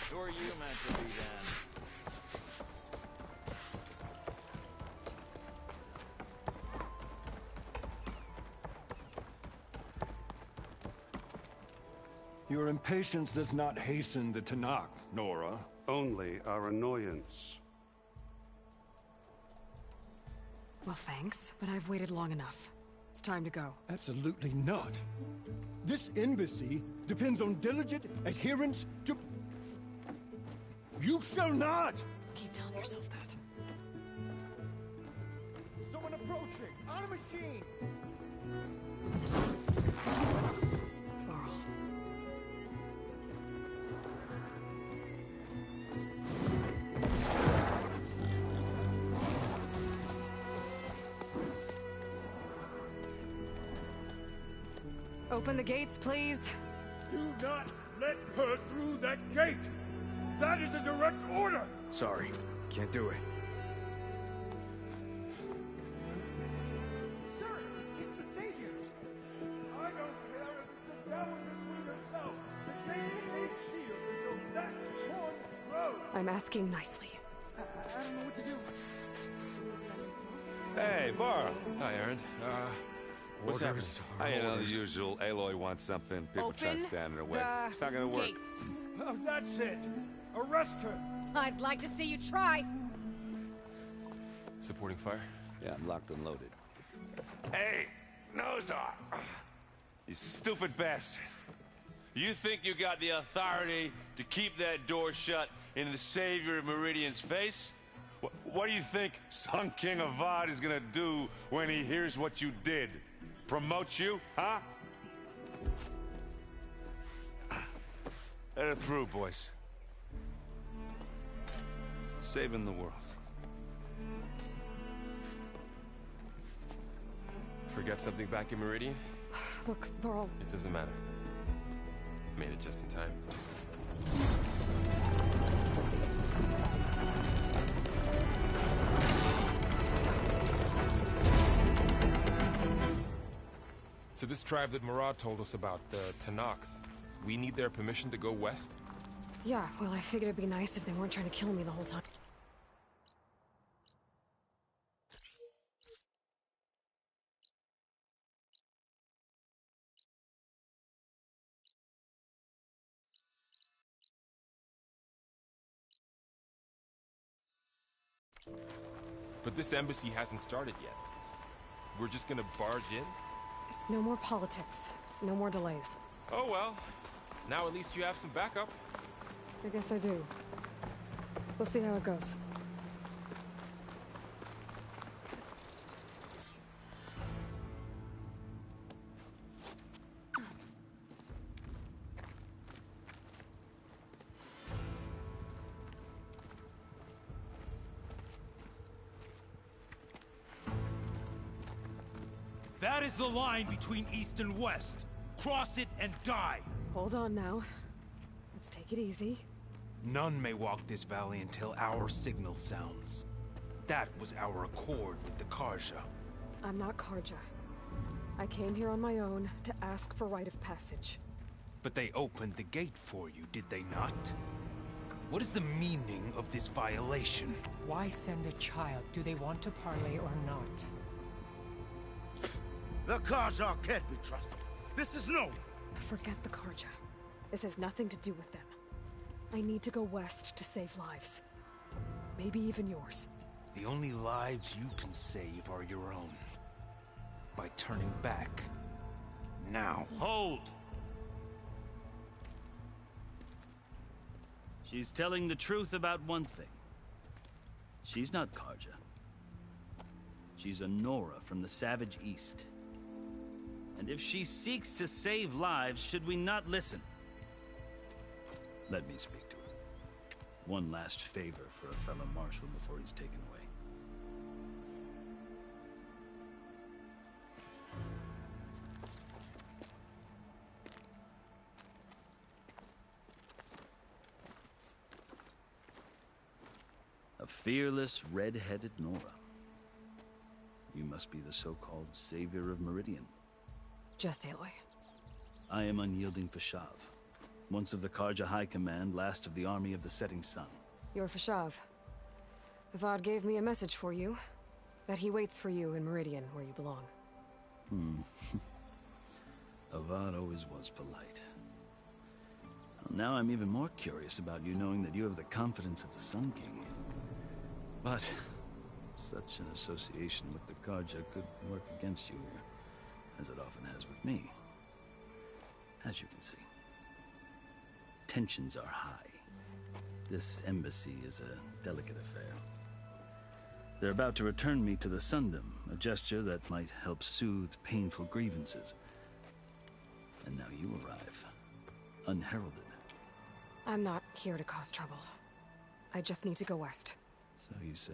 Who are you meant to be then? Your impatience does not hasten the Tanakh, Nora. Only our annoyance. Well, thanks, but I've waited long enough. It's time to go. Absolutely not. This embassy depends on diligent adherence to... You shall not! Keep telling yourself that. Someone approaching! On a machine! Varl. Open the gates, please. Do not let her through that gate! That is a direct order! Sorry, can't do it. Sir, it's the Savior! I don't care if it's the devil between herself. The gate is a shield until that horn grows! I'm asking nicely. I don't know what to do. Hey, Varl. Hi, Aaron. What's happening? You know, the usual. Aloy wants something. People try to stand in her way. It's not gonna work. Gates. Oh, that's it! Arrest her! I'd like to see you try. Supporting fire? Yeah, I'm locked and loaded. Hey, Nozar! You stupid bastard! You think you got the authority to keep that door shut in the Savior of Meridian's face? What do you think Sun King Avad is gonna do when he hears what you did? Promote you, huh? Let it through, boys. Saving the world. Forget something back in Meridian? Look, Varl. It doesn't matter. Made it just in time. So this tribe that Murad told us about, the Tanakh, we need their permission to go west? Yeah, well, I figured it'd be nice if they weren't trying to kill me the whole time. But this embassy hasn't started yet. We're just gonna barge in? There's no more politics. No more delays. Oh well. Now at least you have some backup. I guess I do. We'll see how it goes. That is the line between East and West. Cross it and die. Hold on now. Let's take it easy. None may walk this valley until our signal sounds. That was our accord with the Karja. I'm not Karja. I came here on my own to ask for rite of passage. But they opened the gate for you, did they not? What is the meaning of this violation? Why send a child? Do they want to parley or not? The Karja can't be trusted. This is known. Forget the Karja. This has nothing to do with them. I need to go west to save lives. Maybe even yours. The only lives you can save are your own. By turning back. Now. Hold! She's telling the truth about one thing. She's not Karja. She's a Nora from the Savage East. And if she seeks to save lives, should we not listen? Let me speak to her. One last favor for a fellow marshal before he's taken away. A fearless, red-headed Nora. You must be the so-called savior of Meridian. Just Aloy. I am unyielding Fashav. Once of the Karja High Command, last of the army of the setting sun. You're Fashav. Avad gave me a message for you. That he waits for you in Meridian, where you belong. Avad always was polite. Well, now I'm even more curious about you knowing that you have the confidence of the Sun King. But such an association with the Karja could work against you here, as it often has with me. As you can see, tensions are high. This embassy is a delicate affair. They're about to return me to the Sundom, a gesture that might help soothe painful grievances. And now you arrive, unheralded. I'm not here to cause trouble. I just need to go west. So you say.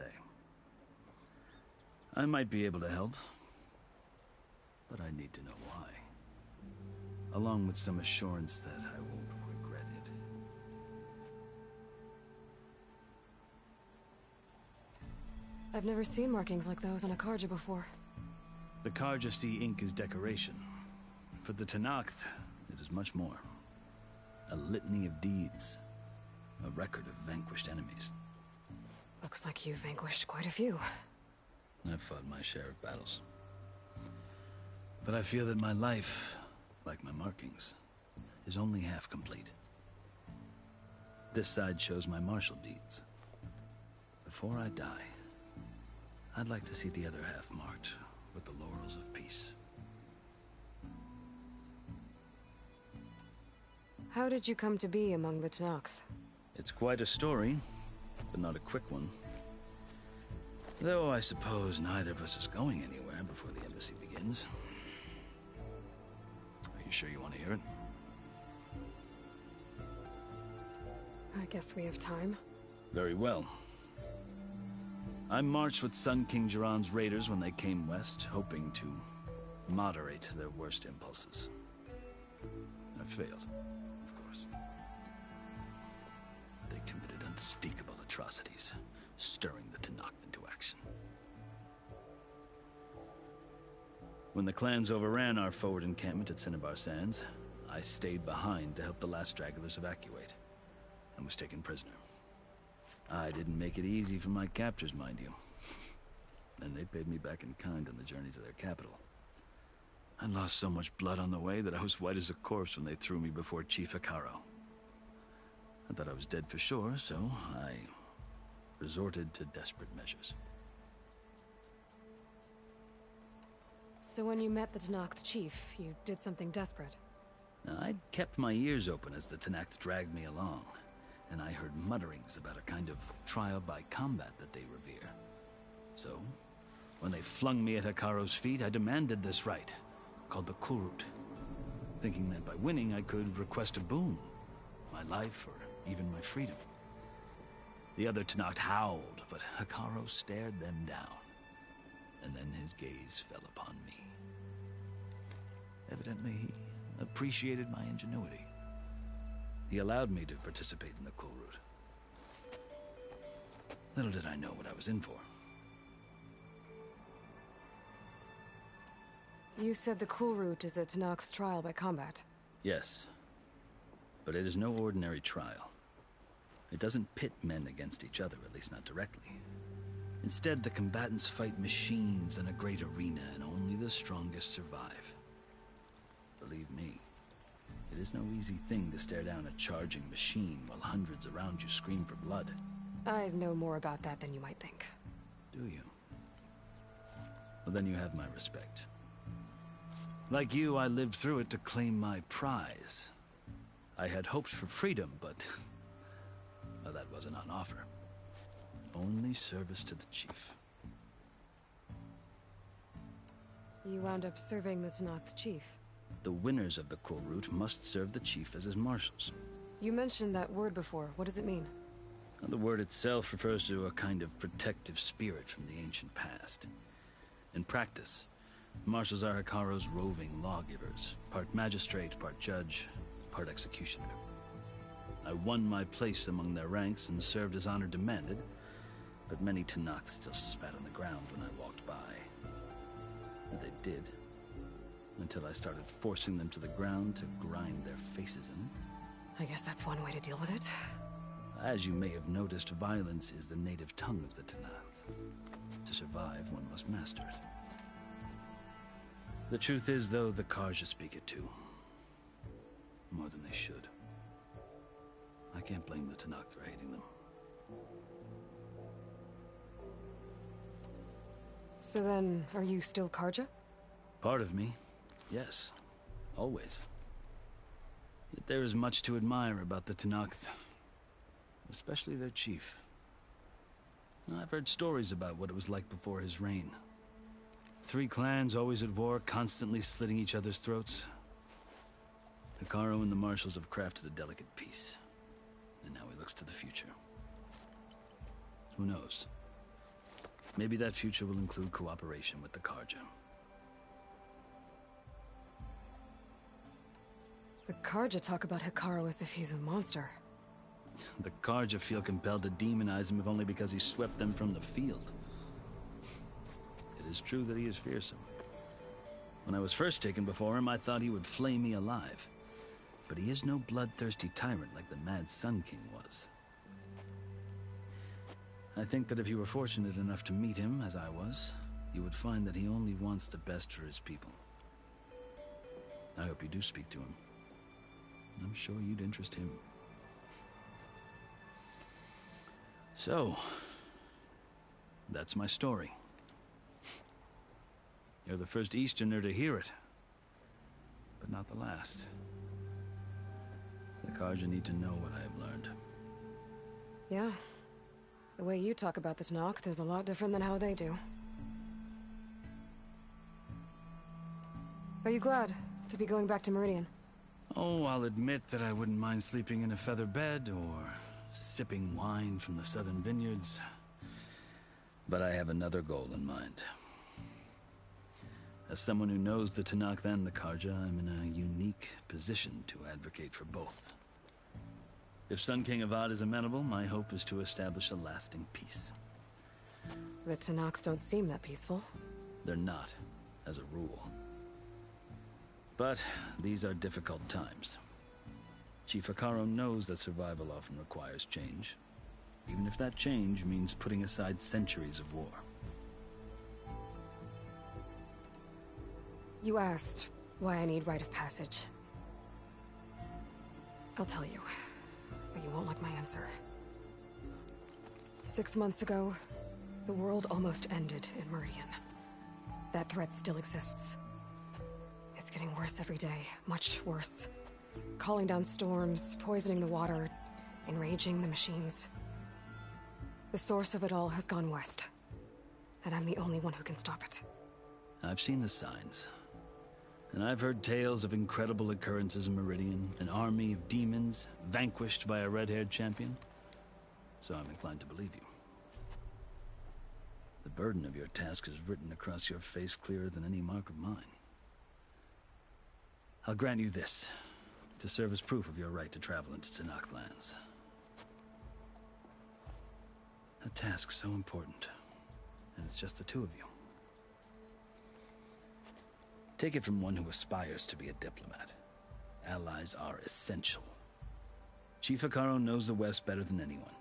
I might be able to help, but I need to know why. Along with some assurance that I won't regret it. I've never seen markings like those on a Karja before. The Karja see ink as decoration. For the Tanakh, it is much more. A litany of deeds. A record of vanquished enemies. Looks like you've vanquished quite a few. I've fought my share of battles. But I feel that my life, like my markings, is only half complete. This side shows my martial deeds. Before I die, I'd like to see the other half marked with the laurels of peace. How did you come to be among the Tenakth? It's quite a story, but not a quick one. Though I suppose neither of us is going anywhere before the embassy begins. Are you sure you want to hear it? I guess we have time. Very well. I marched with Sun King Jiran's raiders when they came west, hoping to moderate their worst impulses. I failed, of course. They committed unspeakable atrocities, stirring the Tenakth into action. When the clans overran our forward encampment at Cinnabar Sands, I stayed behind to help the last stragglers evacuate, and was taken prisoner. I didn't make it easy for my captors, mind you. And they paid me back in kind on the journey to their capital. I lost so much blood on the way that I was white as a corpse when they threw me before Chief Hekaro. I thought I was dead for sure, so I resorted to desperate measures. So when you met the Tenakth chief, you did something desperate? Now, I'd kept my ears open as the Tenakth dragged me along, and I heard mutterings about a kind of trial by combat that they revere. So, when they flung me at Hekaro's feet, I demanded this right, called the Kulrut, thinking that by winning I could request a boon, my life or even my freedom. The other Tenakth howled, but Hekaro stared them down, and then his gaze fell upon me. Evidently, he appreciated my ingenuity. He allowed me to participate in the Kulrut. Little did I know what I was in for. You said the Kulrut is a Tenakth trial by combat. Yes, but it is no ordinary trial. It doesn't pit men against each other, at least not directly. Instead, the combatants fight machines in a great arena, and only the strongest survive. Believe me, it is no easy thing to stare down a charging machine while hundreds around you scream for blood. I know more about that than you might think. Do you? Well, then you have my respect. Like you, I lived through it to claim my prize. I had hoped for freedom, but well, that wasn't on offer. Only service to the chief. You wound up serving the Tenakth chief. The winners of the Kulrut must serve the chief as his marshals. You mentioned that word before. What does it mean? The word itself refers to a kind of protective spirit from the ancient past. In practice, marshals are Hekaro's roving lawgivers, part magistrate, part judge, part executioner. I won my place among their ranks and served as honor demanded, but many Tenakth still spat on the ground when I walked by. And they did, until I started forcing them to the ground to grind their faces in. I guess that's one way to deal with it. As you may have noticed, violence is the native tongue of the Tenakth. To survive, one must master it. The truth is, though, the Karja speak it too. More than they should. I can't blame the Tenakth for hating them. So then, are you still Karja? Part of me, yes. Always. Yet there is much to admire about the Tenakth. Especially their chief. I've heard stories about what it was like before his reign. 3 clans always at war, constantly slitting each other's throats. Hekaro and the marshals have crafted a delicate peace. And now he looks to the future. Who knows? Maybe that future will include cooperation with the Karja. The Karja talk about Hekaro as if he's a monster. The Karja feel compelled to demonize him if only because he swept them from the field. It is true that he is fearsome. When I was first taken before him, I thought he would flay me alive. But he is no bloodthirsty tyrant like the Mad Sun King was. I think that if you were fortunate enough to meet him, as I was, you would find that he only wants the best for his people. I hope you do speak to him. I'm sure you'd interest him. So, that's my story. You're the first Easterner to hear it, but not the last. The Karja need to know what I have learned. Yeah. The way you talk about the Tenakth is a lot different than how they do. Are you glad to be going back to Meridian? Oh, I'll admit that I wouldn't mind sleeping in a feather bed or sipping wine from the southern vineyards. But I have another goal in mind. As someone who knows the Tenakth and the Karja, I'm in a unique position to advocate for both. If Sun King Avad is amenable, my hope is to establish a lasting peace. The Tenakth don't seem that peaceful. They're not, as a rule. But these are difficult times. Chief Hekarro knows that survival often requires change, even if that change means putting aside centuries of war. You asked why I need rite of passage. I'll tell you, but you won't like my answer. 6 months ago, the world almost ended in Meridian. That threat still exists. It's getting worse every day, much worse. Calling down storms, poisoning the water, enraging the machines. The source of it all has gone west, and I'm the only one who can stop it. I've seen the signs. And I've heard tales of incredible occurrences in Meridian, an army of demons vanquished by a red-haired champion. So I'm inclined to believe you. The burden of your task is written across your face clearer than any mark of mine. I'll grant you this, to serve as proof of your right to travel into Tenakth lands. A task so important, and it's just the two of you. Take it from one who aspires to be a diplomat. Allies are essential. Chief Hekarro knows the West better than anyone.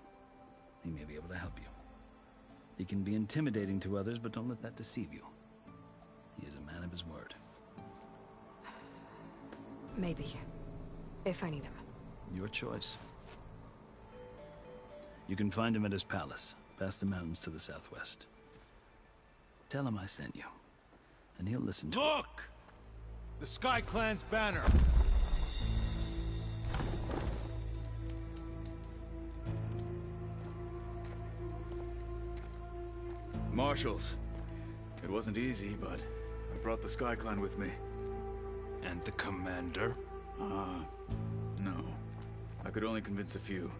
He may be able to help you. He can be intimidating to others, but don't let that deceive you. He is a man of his word. Maybe. If I need him. Your choice. You can find him at his palace, past the mountains to the southwest. Tell him I sent you, and he'll listen to Look! The Sky Clan's banner! Marshals. It wasn't easy, but I brought the Sky Clan with me. And the commander? No. I could only convince a few.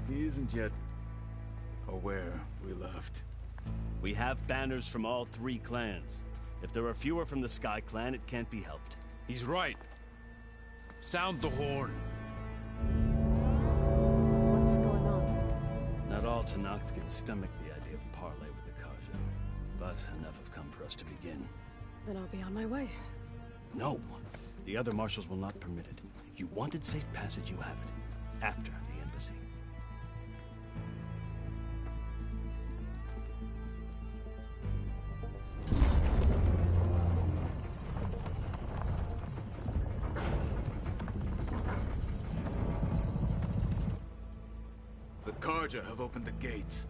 He isn't yet aware we left. We have banners from all 3 clans. If there are fewer from the Sky Clan, it can't be helped. He's right. Sound the horn. What's going on? Not all Tenakth can stomach the idea of parley with the Karja, but enough have come for us to begin. Then I'll be on my way. No. The other marshals will not permit it. You wanted safe passage, you have it. After the embassy. The Karja have opened the gates.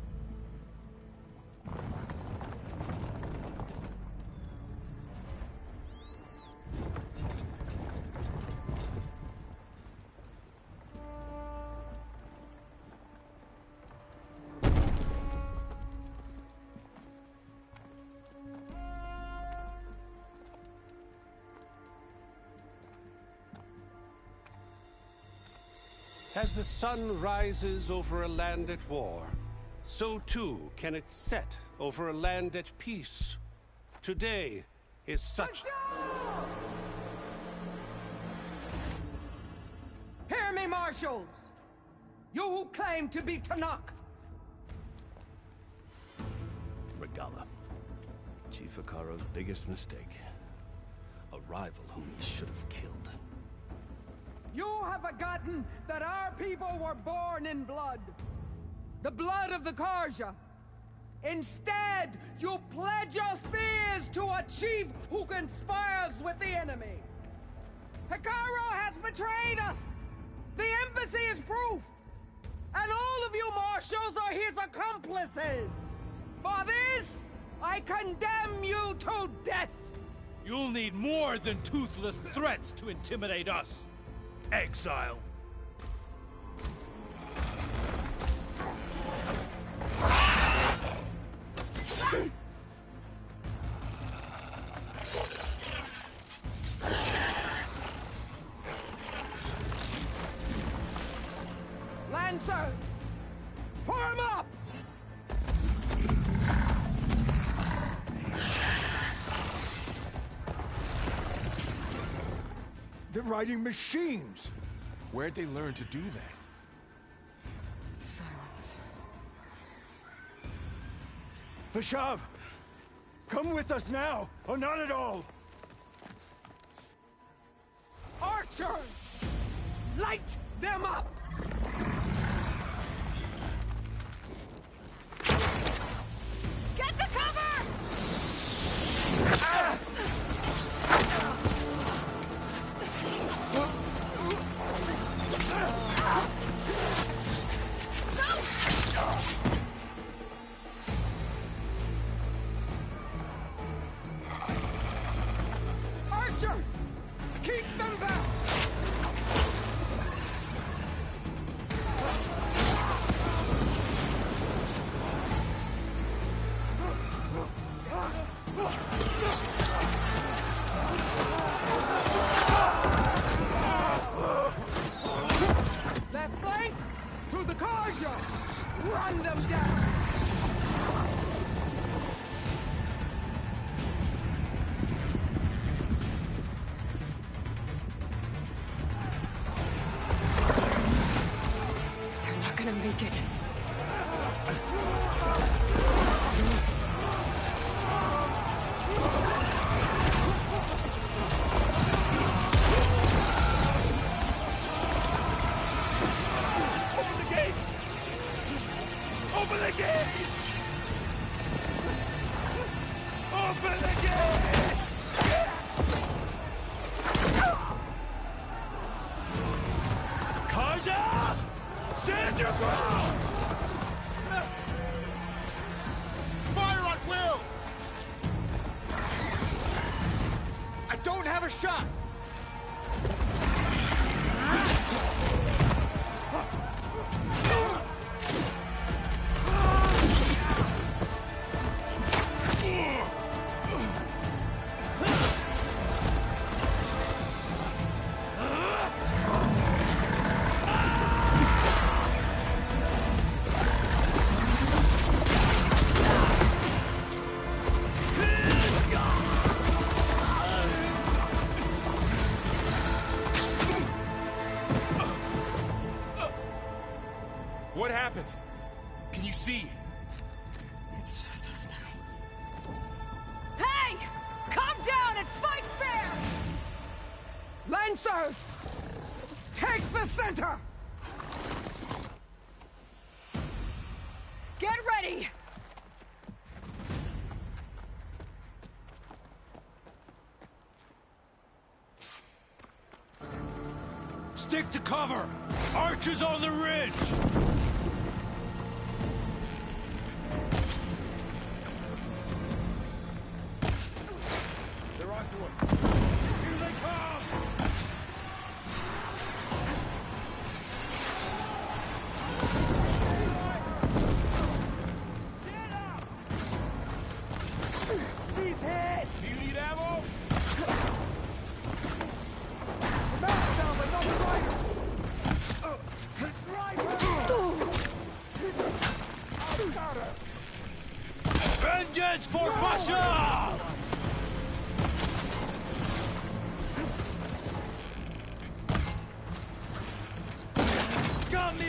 As the sun rises over a land at war, so too can it set over a land at peace. Today is such... Hear me, marshals! You who claim to be Tenakth! Regala. Chief Hekarro's biggest mistake. A rival whom he should have killed. You have forgotten that our people were born in blood. The blood of the Karja. Instead, you pledge your spears to a chief who conspires with the enemy. Hekarro has betrayed us. The embassy is proof. And all of you marshals are his accomplices. For this, I condemn you to death. You'll need more than toothless threats to intimidate us. exile. Lancers! Form up! They're riding machines. Where'd they learn to do that? Silence. Vashav, come with us now, or not at all. Archers! Light them up! Get to cover! Archers! Keep them back! Left flank! To the Karja! Run them down! They're not gonna make it. Open the gates! Open the gates! Open the gates! Kaja! Stand your ground! Fire at will! I don't have a shot! What happened? Can you see? It's just us now. Hey! Calm down and fight fair! Lancers! Take the center! Get ready! Stick to cover! Archers on the ridge! They're onto it. Here they come! He's hit! Do you need ammo? Vengeance for Pasha! Got me!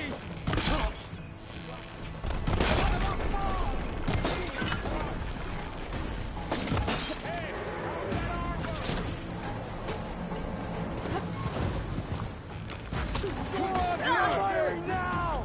Fire now!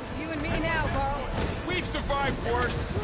It's you and me now, Carl. We've survived worse.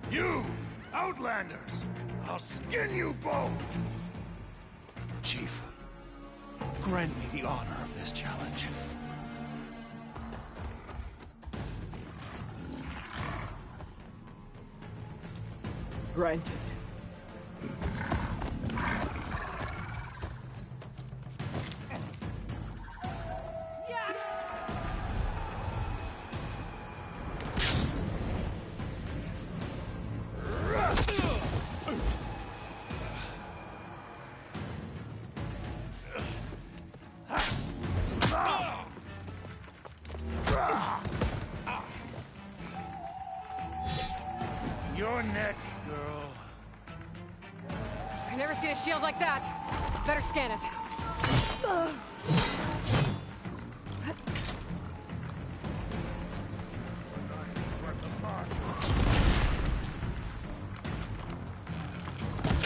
You, Outlanders! I'll skin you both! Chief, grant me the honor of this challenge. Granted. You're next, girl. I've never seen a shield like that. Better scan it.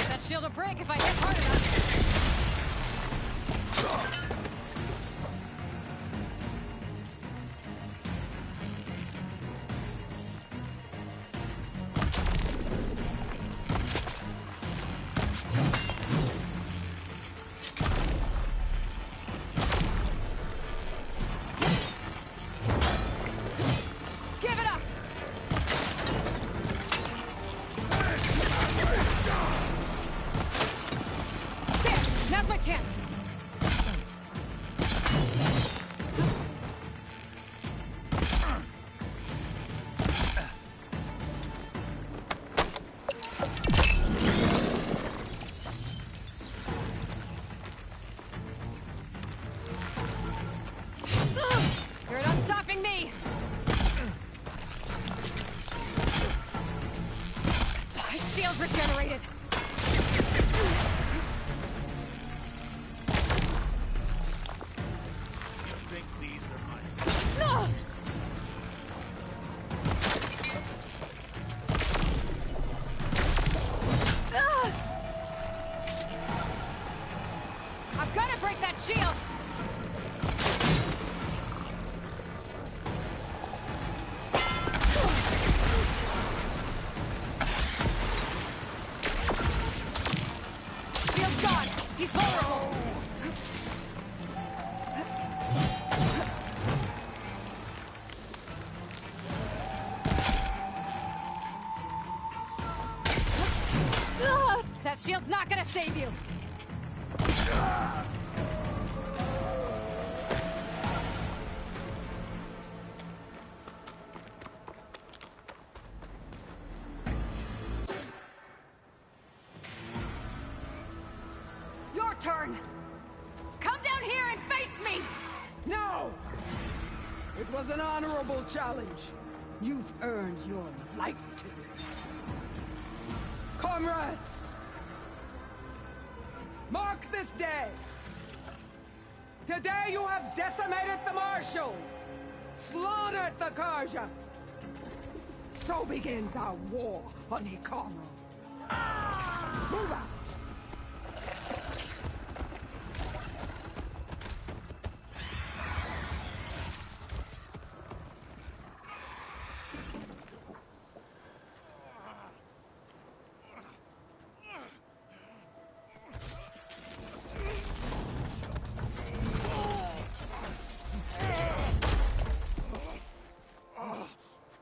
That shield will break if I hit hard enough. Chance. You're not stopping me. Shield regenerated. I've got to break that shield! That shield's not gonna save you! Your turn! Come down here and face me! No! It was an honorable challenge. You've earned your life today. Comrades! Mark this day! Today you have decimated the Marshals! Slaughtered the Karja! So begins our war on Hikaru. Move out!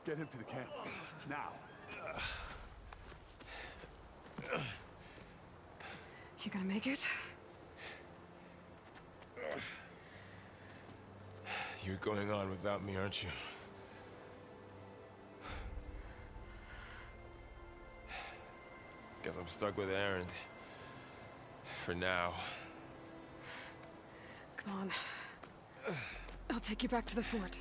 Get him to the camp. Now. You gonna make it? You're going on without me, aren't you? Guess I'm stuck with Aaron. For now. Come on. I'll take you back to the fort.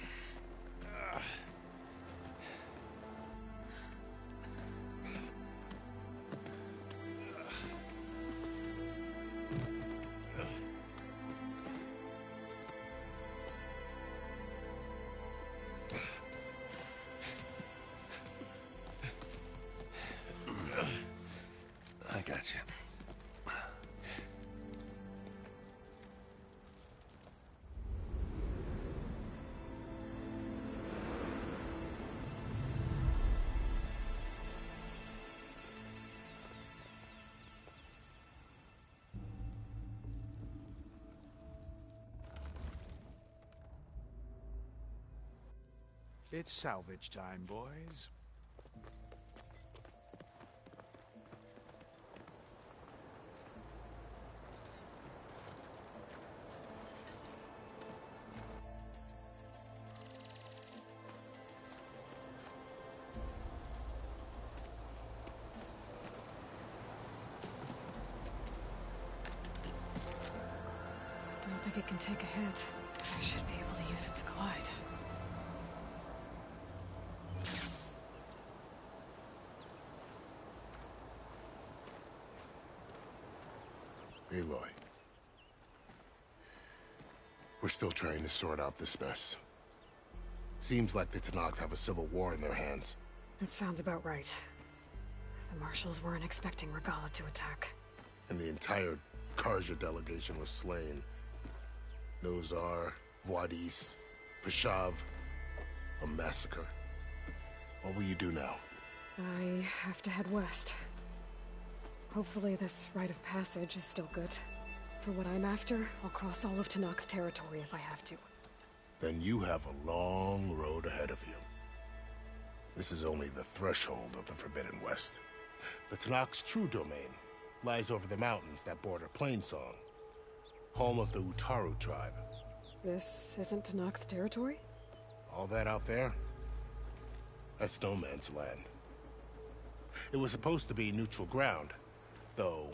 I got you. It's salvage time, boys. Don't think it can take a hit. I should be able to use it to glide. Aloy. We're still trying to sort out this mess. Seems like the Tenakth have a civil war in their hands. That sounds about right. The Marshals weren't expecting Regala to attack. And the entire Karja delegation was slain. Nozar, Vuadis, Fashav. A massacre. What will you do now? I have to head west. Hopefully this rite of passage is still good. For what I'm after, I'll cross all of Tenakth territory if I have to. Then you have a long road ahead of you. This is only the threshold of the Forbidden West. The Tenakth's true domain lies over the mountains that border Plainsong, home of the Utaru tribe. This isn't Tenakth territory? All that out there? That's no man's land. It was supposed to be neutral ground, though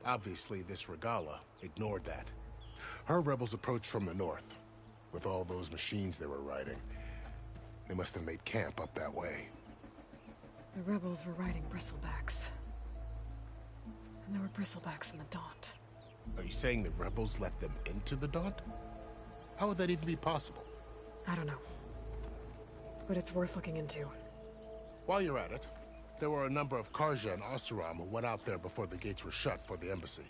obviously this Regala ignored that. Her rebels approached from the north, with all those machines they were riding. They must have made camp up that way. The rebels were riding bristlebacks. And there were bristlebacks in the Daunt. Are you saying the rebels let them into the Daunt? How would that even be possible? I don't know. But it's worth looking into. While you're at it, there were a number of Karja and Oseram who went out there before the gates were shut for the embassy.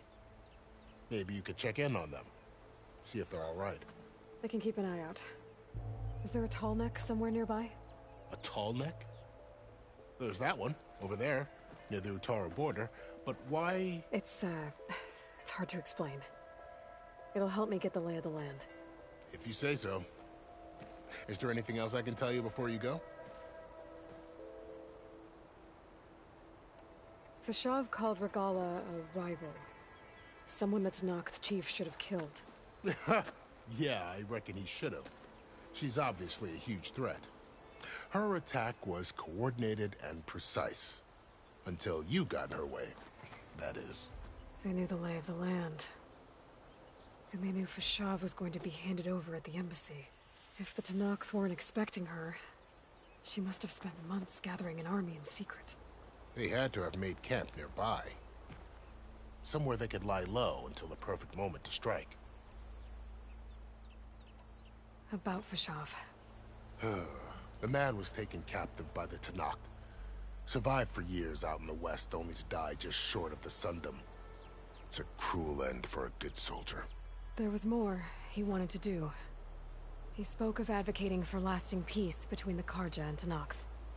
Maybe you could check in on them. See if they're all right. I can keep an eye out. Is there a tall neck somewhere nearby? A tall neck? There's that one, over there, near the Utaru border. But why? It's hard to explain. It'll help me get the lay of the land. If you say so. Is there anything else I can tell you before you go? Fashav called Regala a rival. Someone that Tanakh chief should have killed. Yeah, I reckon he should have. She's obviously a huge threat. Her attack was coordinated and precise. Until you got in her way, that is. They knew the lay of the land. And they knew Fashav was going to be handed over at the embassy. If the Tanakh weren't expecting her, she must have spent months gathering an army in secret. They had to have made camp nearby. Somewhere they could lie low until the perfect moment to strike. About Fashav. The man was taken captive by the Tanakh. Survived for years out in the west, only to die just short of the Sundom. It's a cruel end for a good soldier. There was more he wanted to do. He spoke of advocating for lasting peace between the Karja and Tanakh.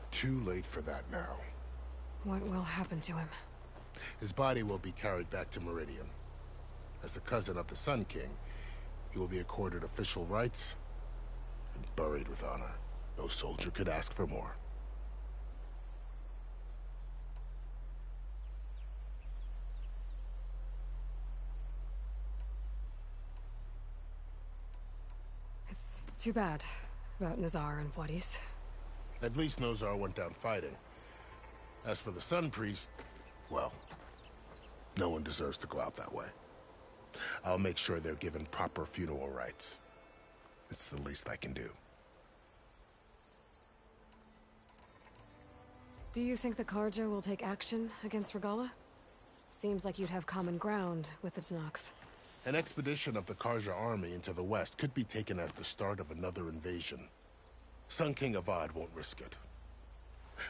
Too late for that now. What will happen to him? His body will be carried back to Meridian. As a cousin of the Sun King, he will be accorded official rights and buried with honor. No soldier could ask for more. It's too bad about Nazar and Wadis. At least Nozar went down fighting. As for the Sun Priest, well, no one deserves to go out that way. I'll make sure they're given proper funeral rites. It's the least I can do. Do you think the Karja will take action against Regala? Seems like you'd have common ground with the Tanakh. An expedition of the Karja army into the west could be taken as the start of another invasion. Sun King Avad won't risk it.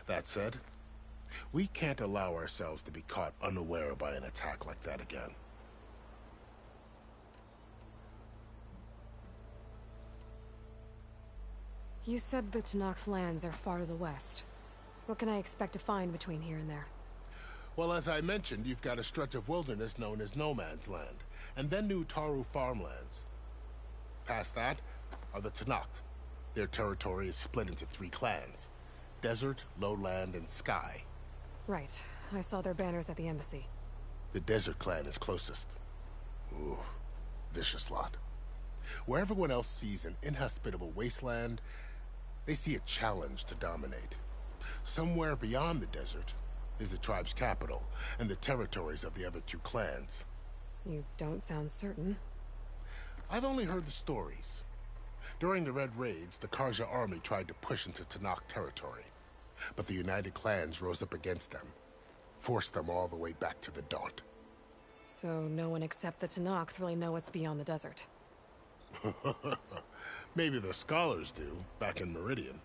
That said, we can't allow ourselves to be caught unaware by an attack like that again. You said the Tanakh lands are far to the west. What can I expect to find between here and there? Well, as I mentioned, you've got a stretch of wilderness known as No Man's Land, and then New Taru farmlands. Past that are the Tanakh. Their territory is split into 3 clans: Desert, Lowland, and Sky. Right. I saw their banners at the embassy. The Desert clan is closest. Ooh, vicious lot. Where everyone else sees an inhospitable wasteland, they see a challenge to dominate. Somewhere beyond the desert is the tribe's capital and the territories of the other 2 clans. You don't sound certain. I've only heard the stories. During the Red Raids, the Karja army tried to push into Tanakh territory, but the United Clans rose up against them, forced them all the way back to the Daunt. So no one except the Tanakh really know what's beyond the desert. Maybe the scholars do, back in Meridian.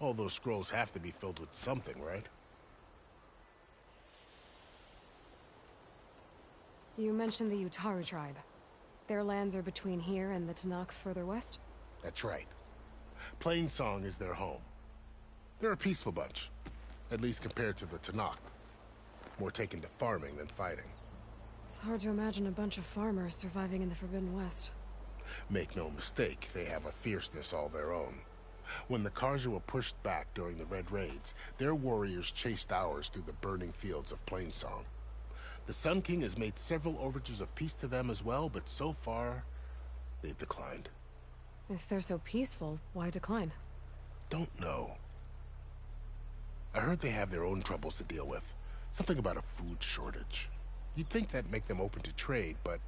All those scrolls have to be filled with something, right? You mentioned the Utaru tribe. Their lands are between here and the Tanakh further west? That's right. Plainsong is their home. They're a peaceful bunch, at least compared to the Tanakh. More taken to farming than fighting. It's hard to imagine a bunch of farmers surviving in the Forbidden West. Make no mistake, they have a fierceness all their own. When the Karja were pushed back during the Red Raids, their warriors chased ours through the burning fields of Plainsong. The Sun King has made several overtures of peace to them as well, but so far, they've declined. If they're so peaceful, why decline? Don't know. I heard they have their own troubles to deal with. Something about a food shortage. You'd think that'd make them open to trade, but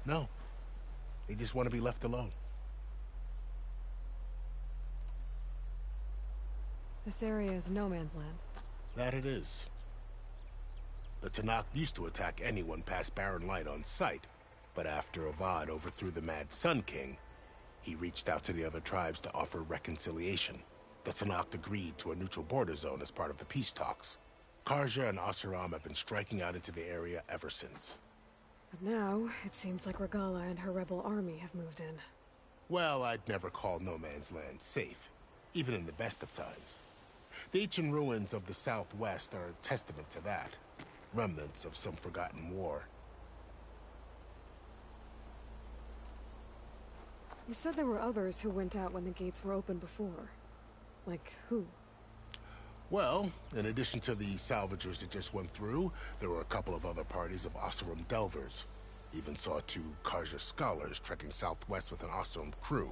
no. They just want to be left alone. This area is no man's land. That it is. The Tanakh used to attack anyone past Barren Light on sight, but after Avad overthrew the Mad Sun King, he reached out to the other tribes to offer reconciliation. The Tanakh agreed to a neutral border zone as part of the peace talks. Karja and Asuram have been striking out into the area ever since. But now, it seems like Regala and her rebel army have moved in. Well, I'd never call No Man's Land safe, even in the best of times. The ancient ruins of the Southwest are a testament to that. Remnants of some forgotten war. You said there were others who went out when the gates were open before. Like who? Well, in addition to the salvagers that just went through, there were a couple of other parties of Oseram delvers. Even saw 2 Karja scholars trekking southwest with an Oseram crew.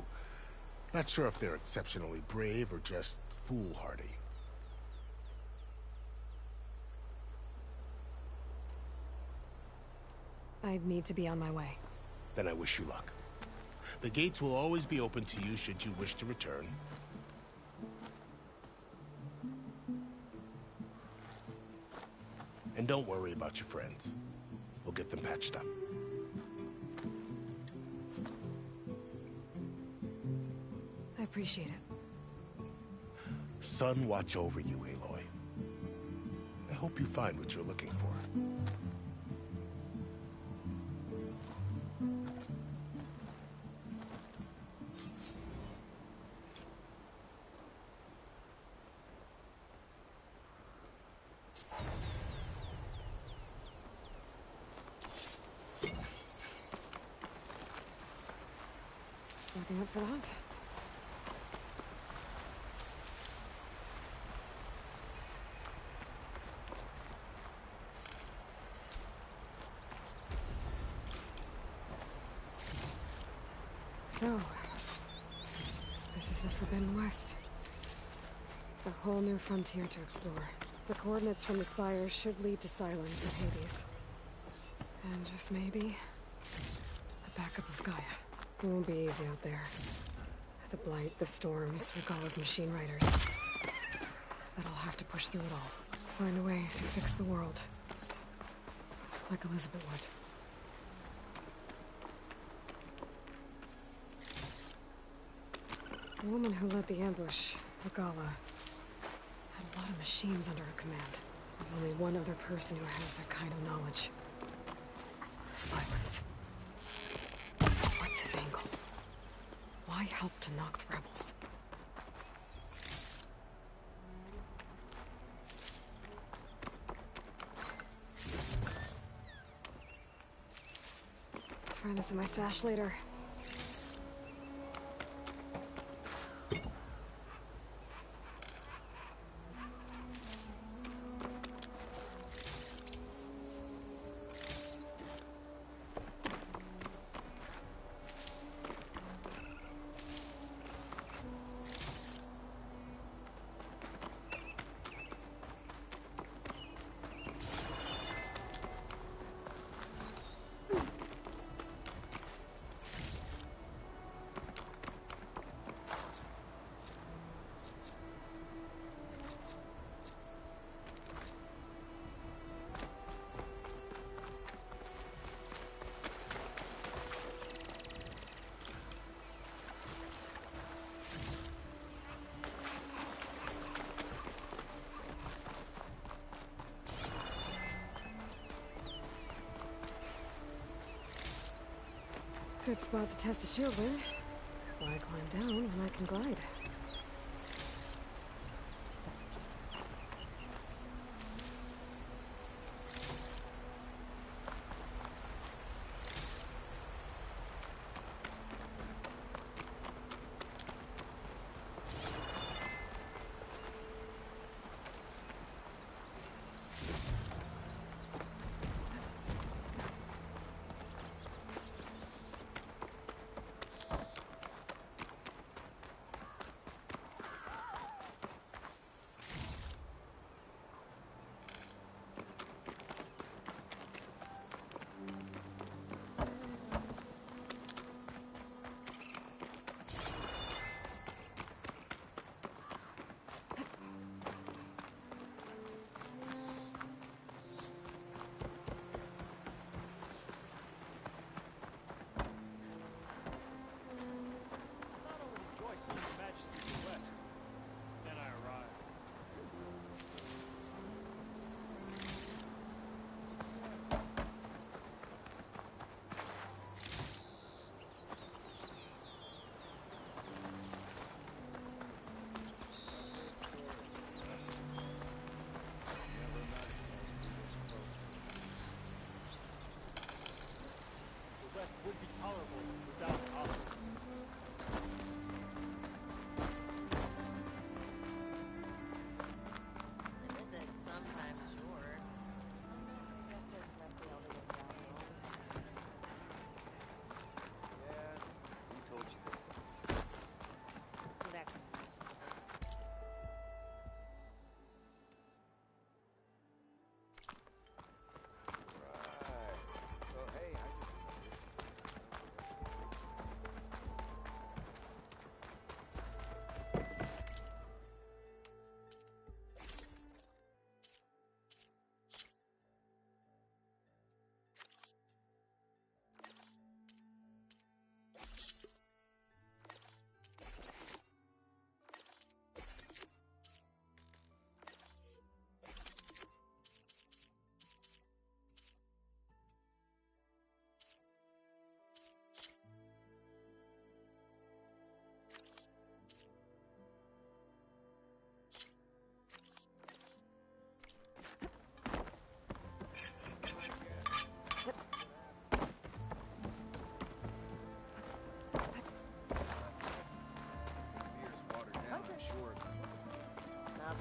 Not sure if they're exceptionally brave or just foolhardy. I need to be on my way. Then I wish you luck. The gates will always be open to you should you wish to return. And don't worry about your friends. We'll get them patched up. I appreciate it. Sun watch over you, Aloy. I hope you find what you're looking for. Looking up for that. So, this is the Forbidden West. A whole new frontier to explore. The coordinates from the spires should lead to Silence and Hades. And just maybe, a backup of Gaia. It won't be easy out there. The Blight, the Storms, Regala's machine riders. But I'll have to push through it all. Find a way to fix the world. Like Elizabeth would. The woman who led the ambush, Regala, had a lot of machines under her command. There's only one other person who has that kind of knowledge. Silence. What's his angle? Why help to knock the rebels? Find this in my stash later. Good spot to test the shield with. Why climb down when I can glide?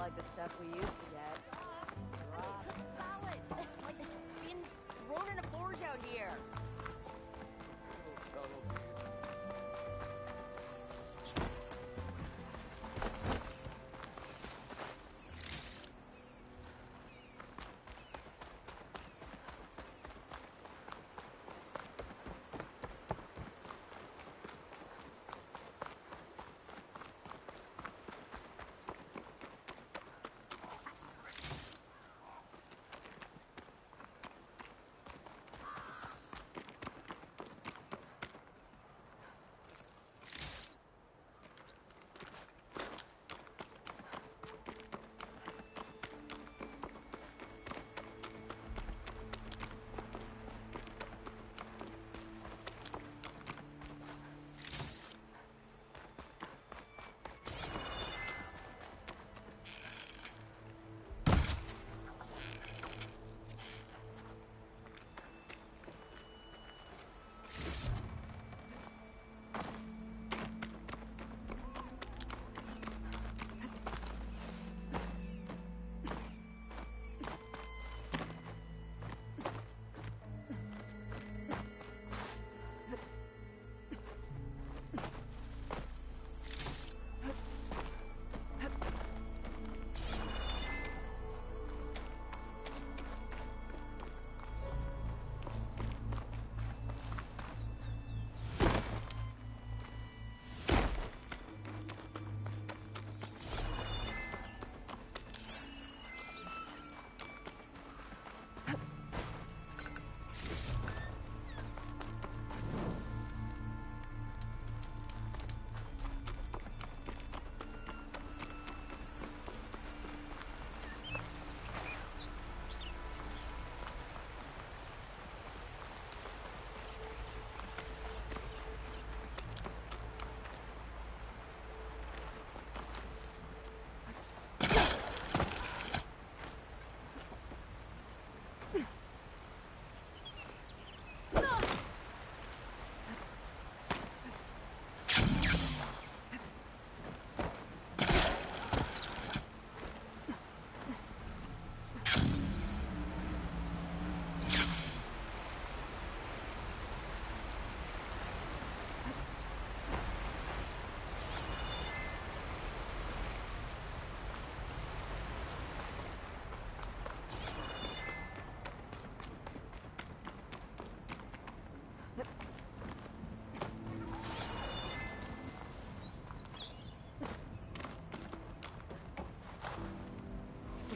like the stuff we used to get. Solid! Like being thrown in a forge out here.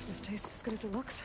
This tastes as good as it looks.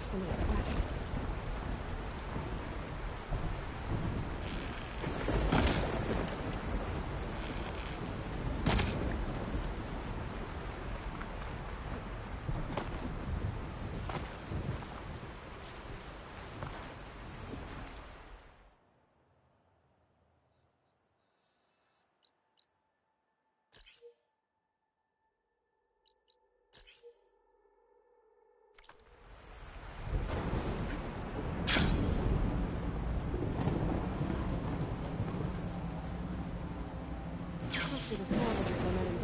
Some of the sweat.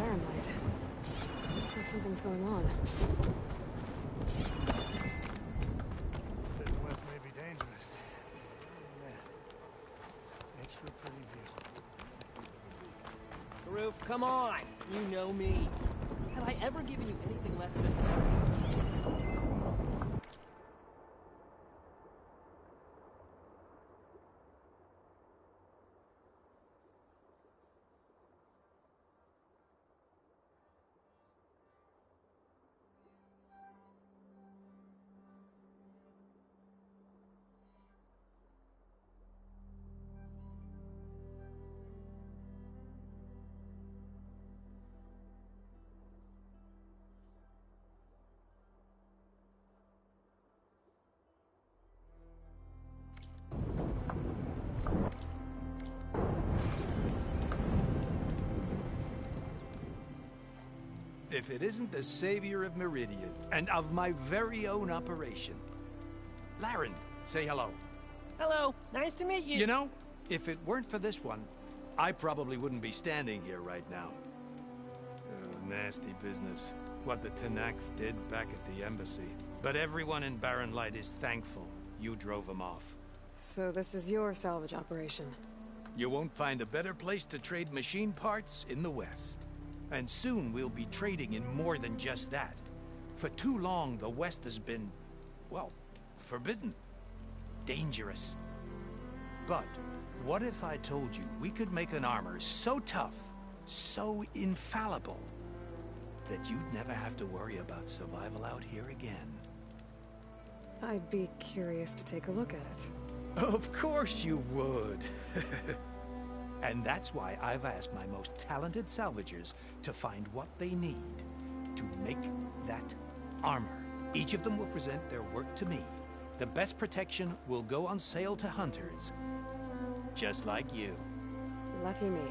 barren light. Looks like something's going on. Heading west may be dangerous. Man, makes for a pretty view. Karoof, come on! You know me. Have I ever given you anything less than... If it isn't the savior of Meridian, and of my very own operation. Laren, say hello. Hello, nice to meet you. You know, if it weren't for this one, I probably wouldn't be standing here right now. Nasty business. What the Tenakth did back at the embassy. But everyone in Barren Light is thankful you drove them off. So this is your salvage operation. You won't find a better place to trade machine parts in the West. And soon we'll be trading in more than just that. For too long, the West has been, well, forbidden. Dangerous. But what if I told you we could make an armor so tough, so infallible, that you'd never have to worry about survival out here again? I'd be curious to take a look at it. Of course you would. And that's why I've asked my most talented salvagers to find what they need to make that armor. Each of them will present their work to me. The best protection will go on sale to hunters, just like you. Lucky me.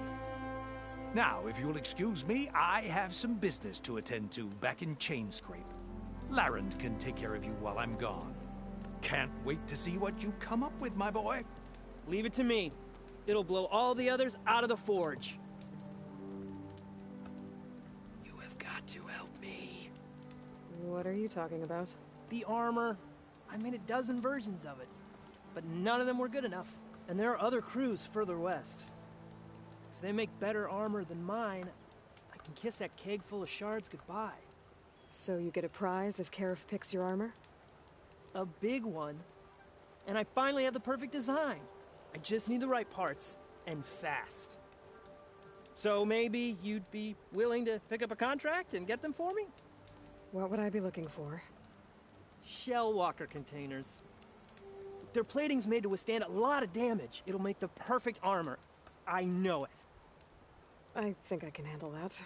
Now, if you'll excuse me, I have some business to attend to back in Chainscrape. Laren can take care of you while I'm gone. Can't wait to see what you come up with, my boy. Leave it to me. It'll blow all the others out of the forge. You have got to help me. What are you talking about? The armor. I made a dozen versions of it, but none of them were good enough. And there are other crews further west. If they make better armor than mine, I can kiss that keg full of shards goodbye. So you get a prize if Karif picks your armor? A big one. And I finally have the perfect design. I just need the right parts, and fast. So maybe you'd be willing to pick up a contract and get them for me? What would I be looking for? Shell walker containers. Their plating's made to withstand a lot of damage. It'll make the perfect armor. I know it. I think I can handle that.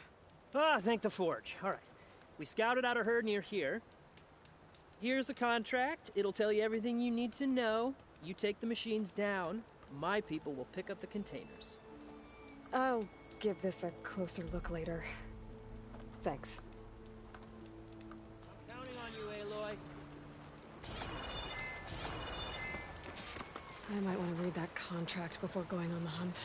Ah, thank the forge. All right. We scouted out a herd near here. Here's the contract. It'll tell you everything you need to know. You take the machines down. My people will pick up the containers. I'll give this a closer look later. Thanks. I'm counting on you, Aloy. I might want to read that contract before going on the hunt.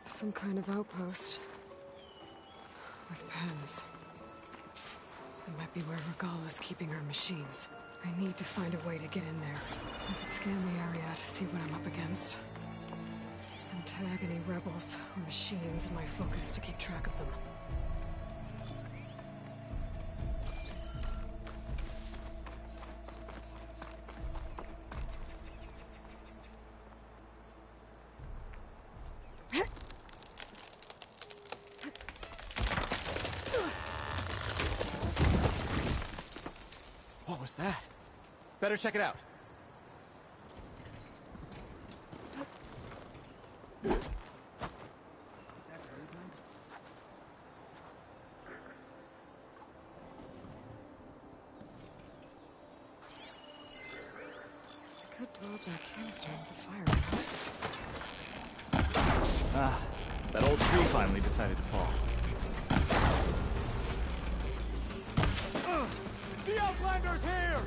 Some kind of outpost. With pens. It might be where Regala's keeping her machines. I need to find a way to get in there. I can scan the area to see what I'm up against. And tag any rebels or machines in my focus to keep track of them. What was that? Better check it out. I could blow up that canister with a fire. Ah, that old tree finally decided to fall. The Outlander's here!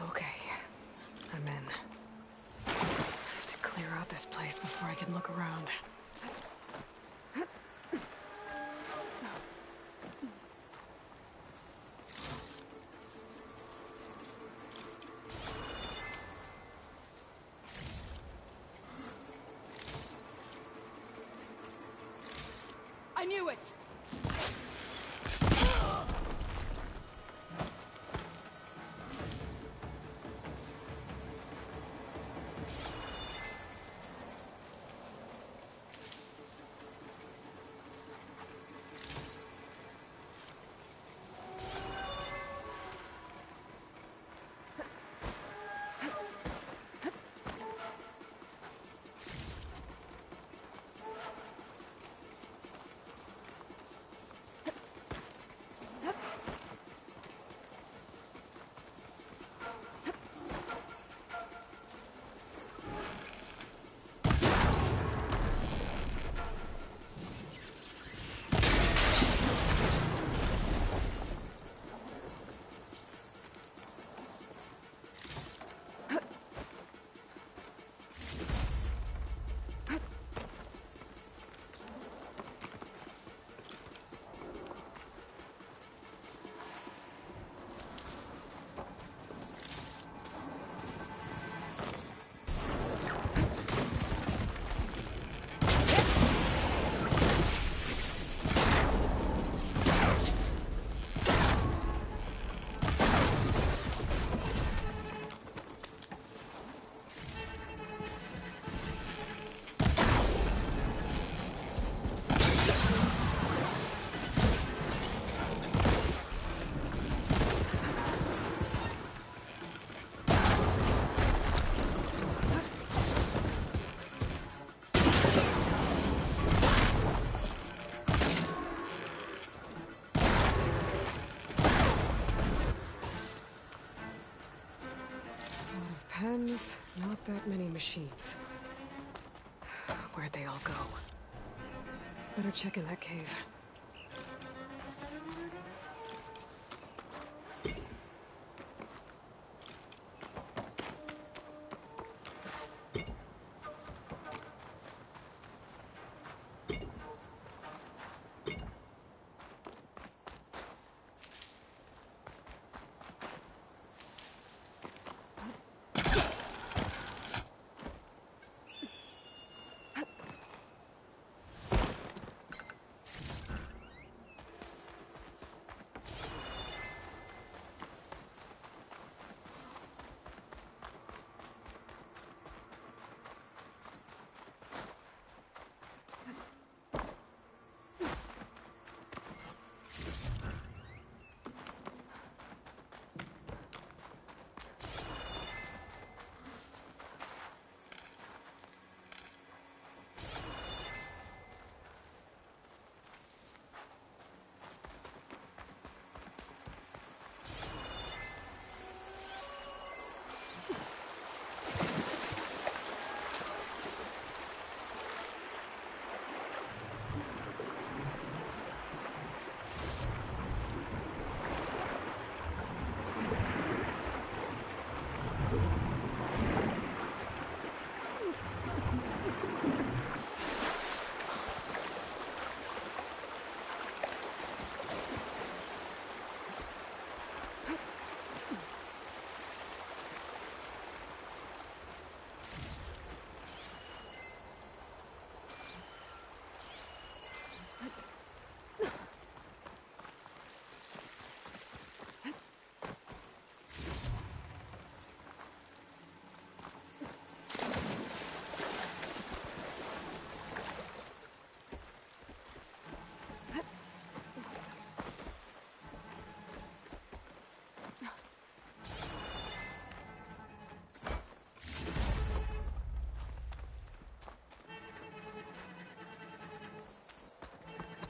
Okay, I'm in. I have to clear out this place before I can look around. I knew it! pens, not that many machines. Where'd they all go? Better check in that cave.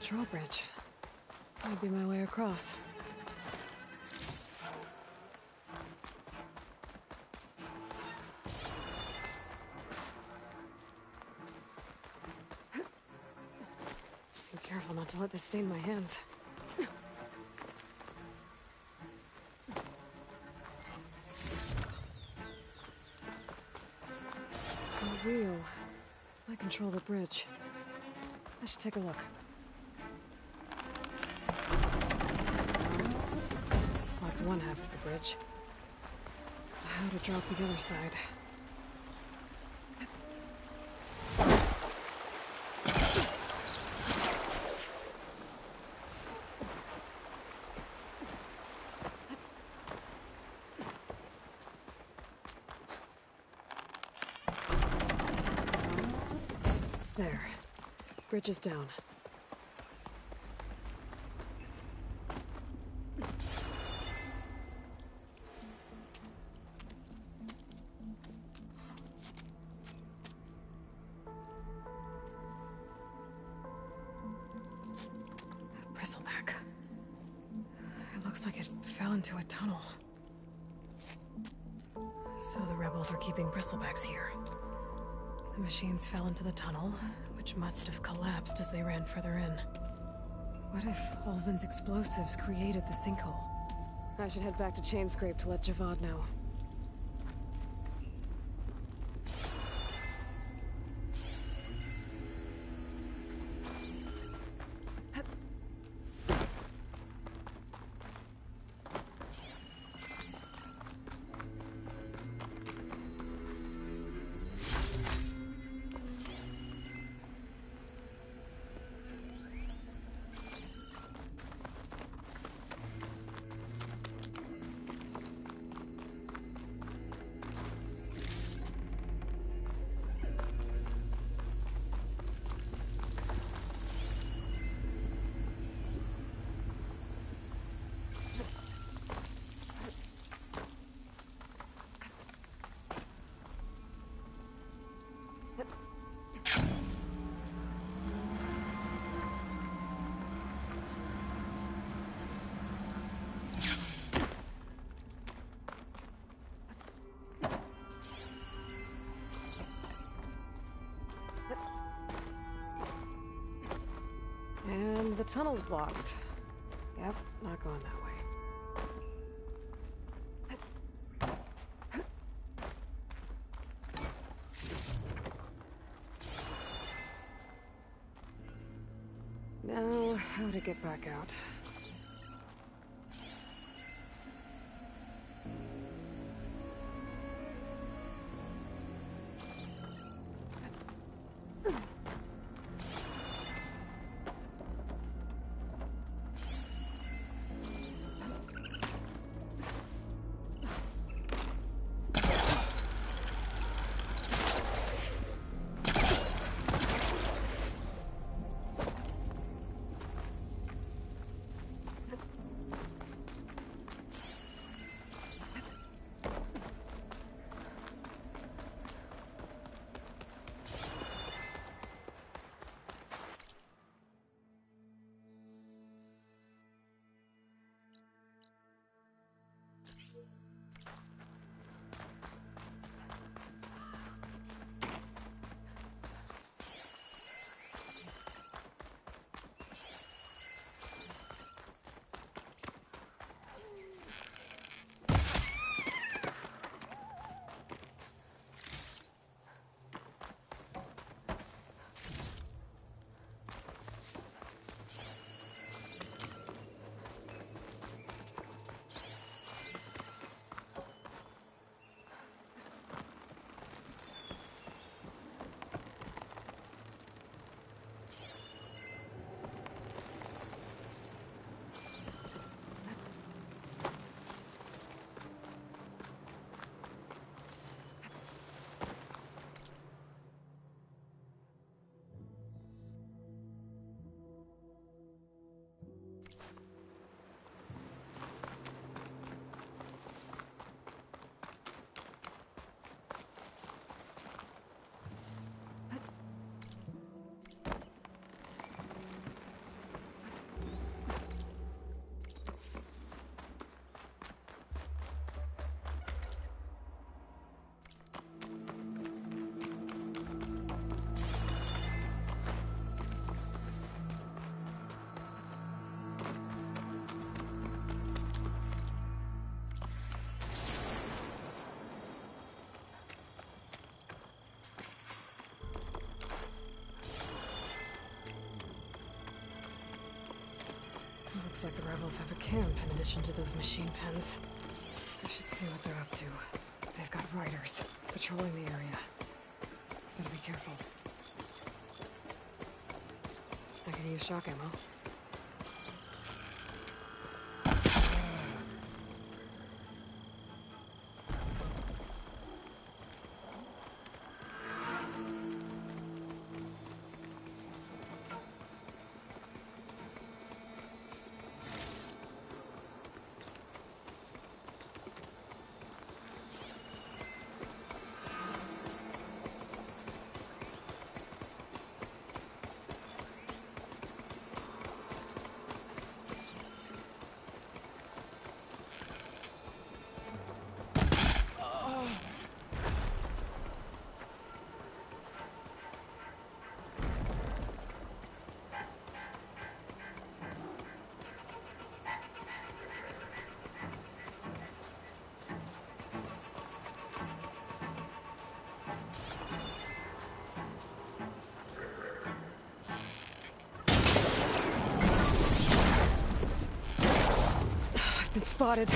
Drawbridge. Might be my way across. Be careful not to let this stain my hands. A wheel. I control the bridge. I should take a look. That's one half of the bridge. How to drop the other side. There. Bridge is down. Bristleback. It looks like it fell into a tunnel. So the rebels were keeping bristlebacks here. The machines fell into the tunnel, which must have collapsed as they ran further in. What if Ulvin's explosives created the sinkhole? I should head back to Chainscrape to let Javad know. the tunnel's blocked. Yep, not going that way. Now, how to get back out? Looks like the rebels have a camp in addition to those machine pens. I should see what they're up to. They've got riders patrolling the area. Gotta be careful. I can use shock ammo. Been spotted.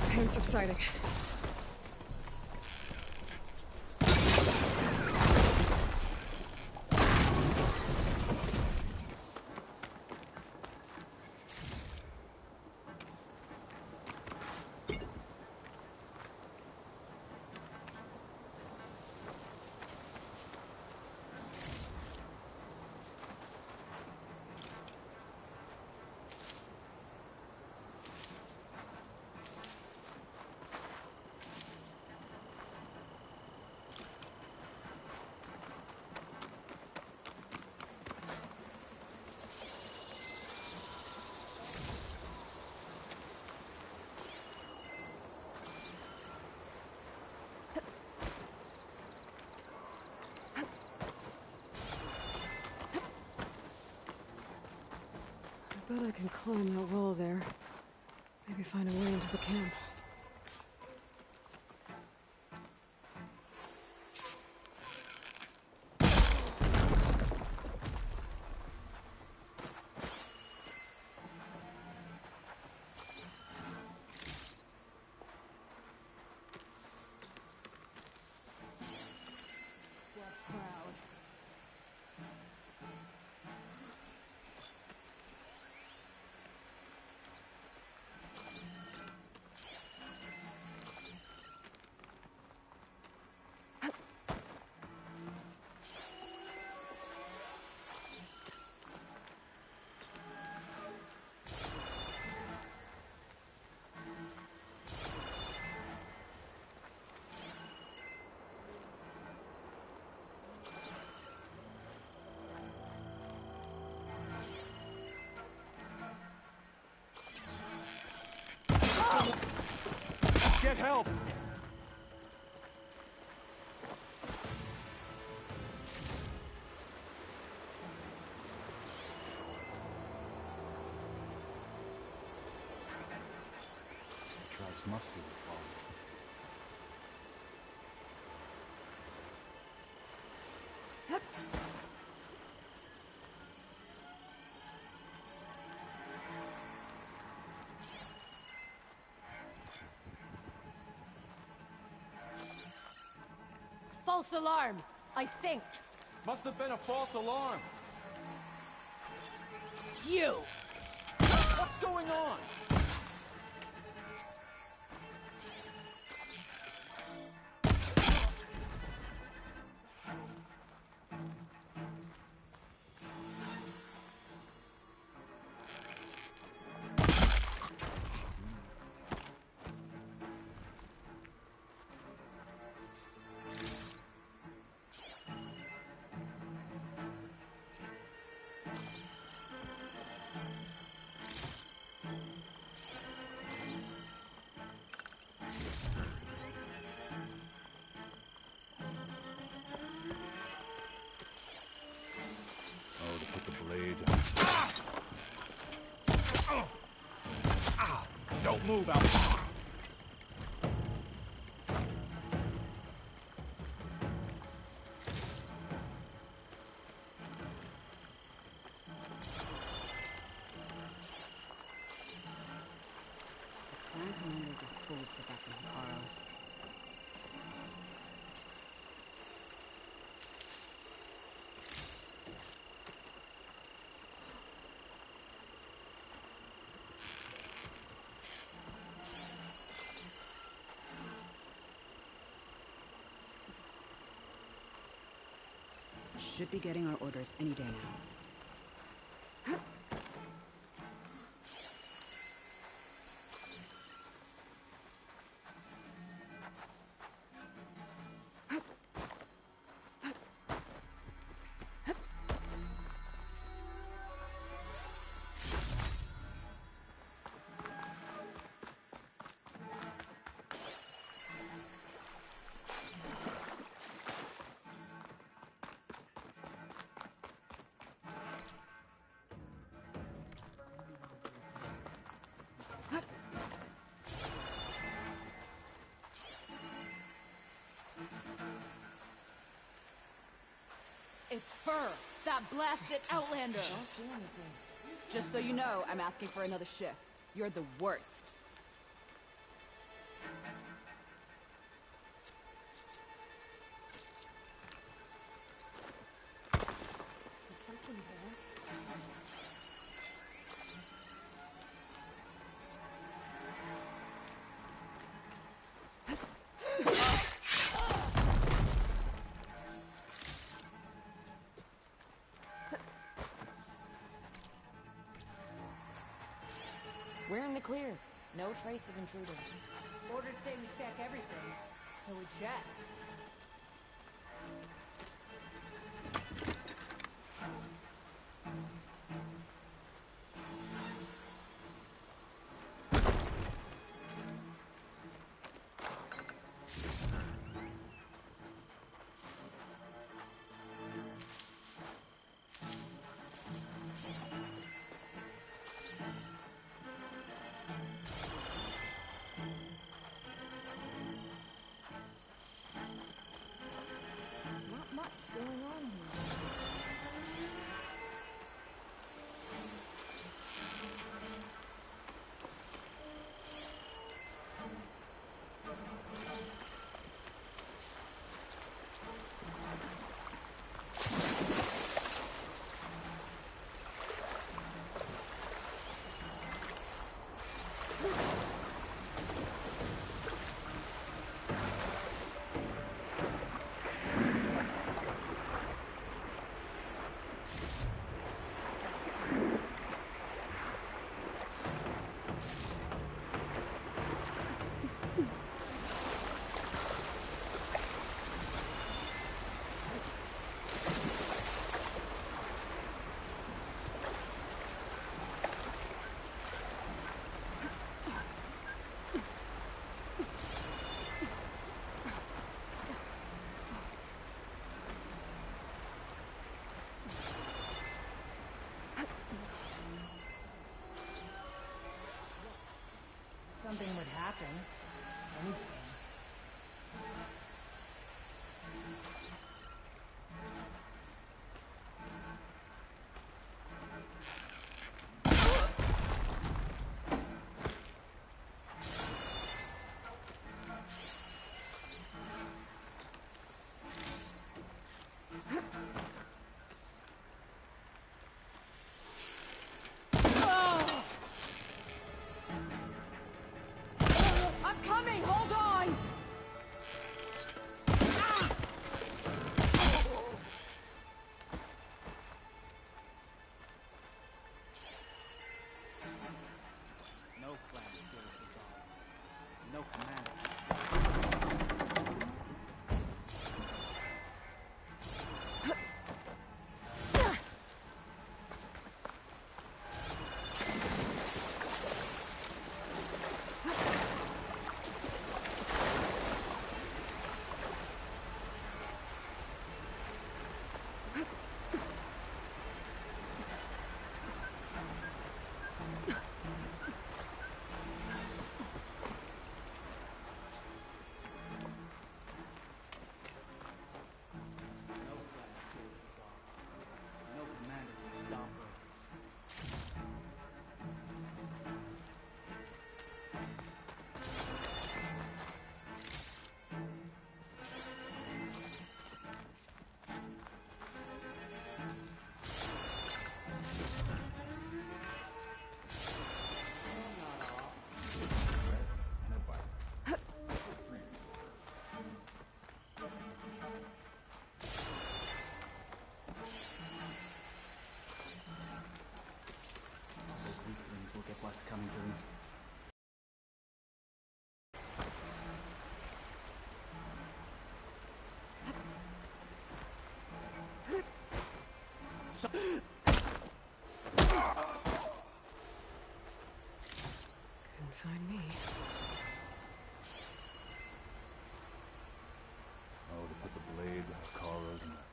Pain subsiding. bet I can climb that wall there. Maybe find a way into the camp. Get help! Trials must be the fall. False alarm, I think. Must have been a false alarm. You! What's going on? Oh, to put the blade. Don't move, Al. Should be getting our orders any day now. It's her, that blasted outlander. Just so you know, I'm asking for another shift. You're the worst. We're in the clear. No trace of intruders. Orders say we check everything. So we check. Couldn't find me. Oh, to put the blades on Kara's neck.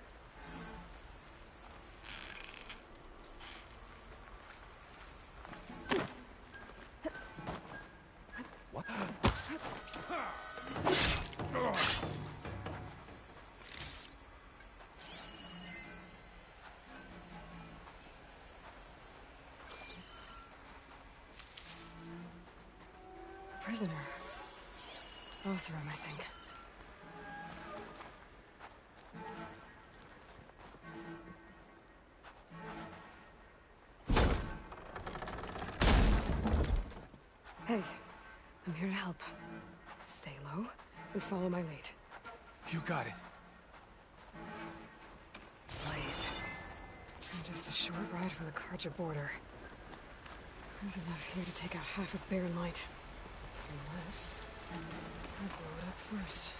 What? Prisoner. Both of them, I think. Hey, I'm here to help. Stay low and follow my lead. You got it. Blaze. I'm just a short ride from the Karja border. There's enough here to take out half of Barren Light. Unless I blow it up first.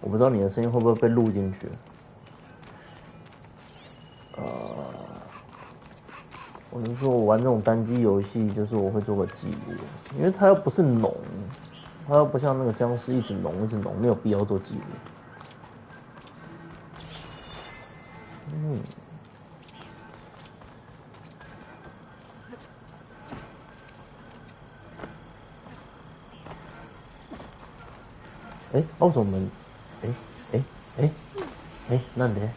我不知道你的声音会不会被录进去。我能说我玩这种单机游戏，就是我会做个记录，因为它又不是农，它又不像那个僵尸一直农一直农，没有必要做记录。为什么门？なんで？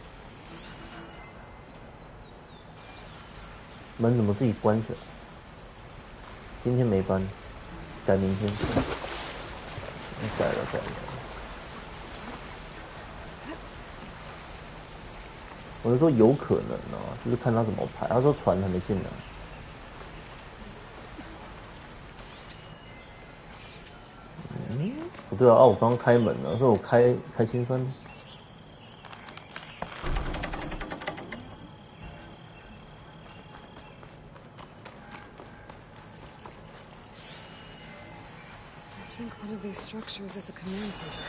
门怎么自己关起来？今天没关，改明天。改了。我就说有可能啊，就是看他怎么排。他说船还没进来。不对啊，我刚开门了，所以我开新番。I think one of these structures is a command center.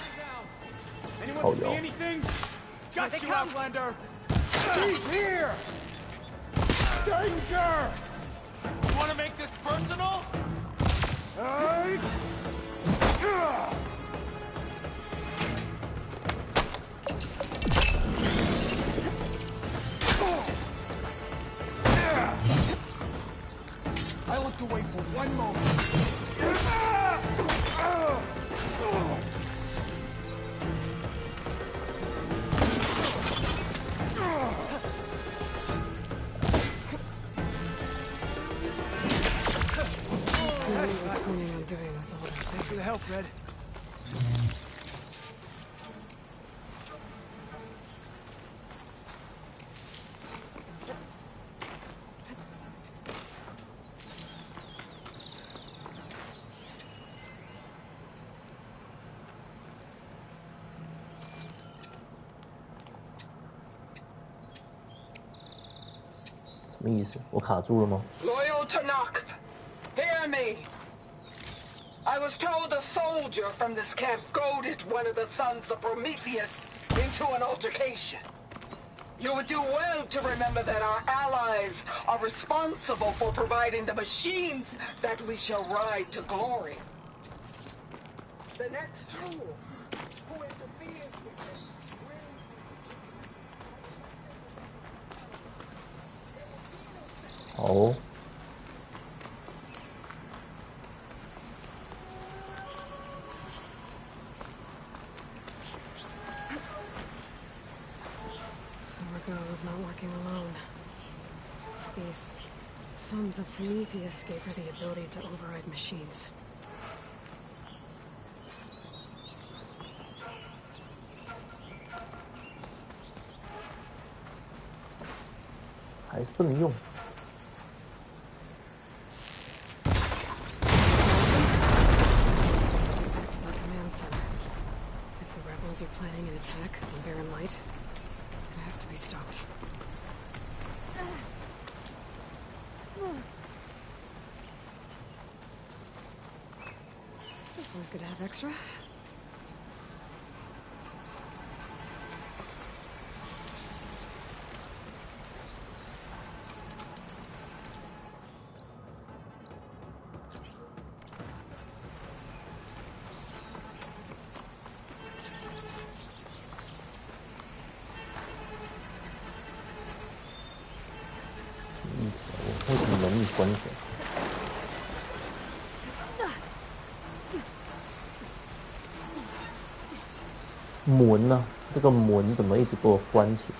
Anyone see anything? Got you, Outlander! He's here! Danger! You want to make this personal? I looked away for one moment. planning on doing with all that? Thanks for the help, Red. Loyal Tanakh, hear me. I was told a soldier from this camp goaded one of the sons of Prometheus into an altercation. You would do well to remember that our allies are responsible for providing the machines that we shall ride to glory. The next tool who interferes with this Oh. Is not working alone. These sons of Prometheus gave her the ability to override machines. Back to the command center. If the rebels are planning an attack on Barren Light, it has to be stopped. Always good to have extra.为什么能力关起来？门呢？这个门怎么一直给我关起来？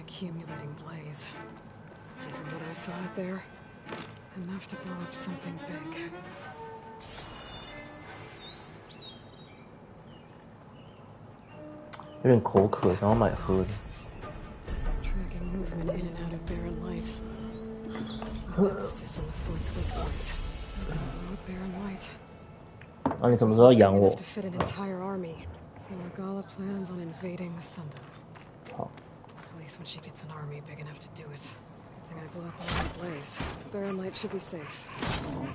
Accumulating blaze. And from what I saw out there, enough to blow up something big. Tracking movement in and out of Barren Light. With emphasis on the fort's weak points. Blow up Barren Light. 那你什么时候养我？ To fit an entire army, so Regala plans on invading the Sundom. 操！ At least when she gets an army big enough to do it. I think I blew up all the blaze. Barren Light should be safe. For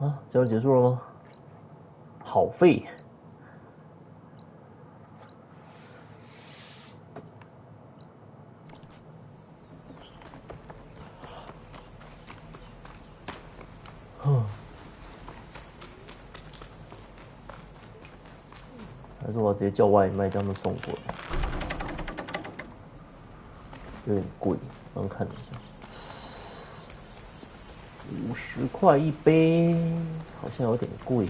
now. 啊，这就结束了吗？好废。还是我要直接叫外卖，这样子送过来，有点贵，刚看了一下，50块一杯，好像有点贵。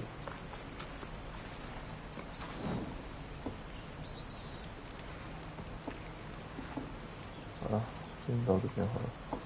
好了，先到这边好了。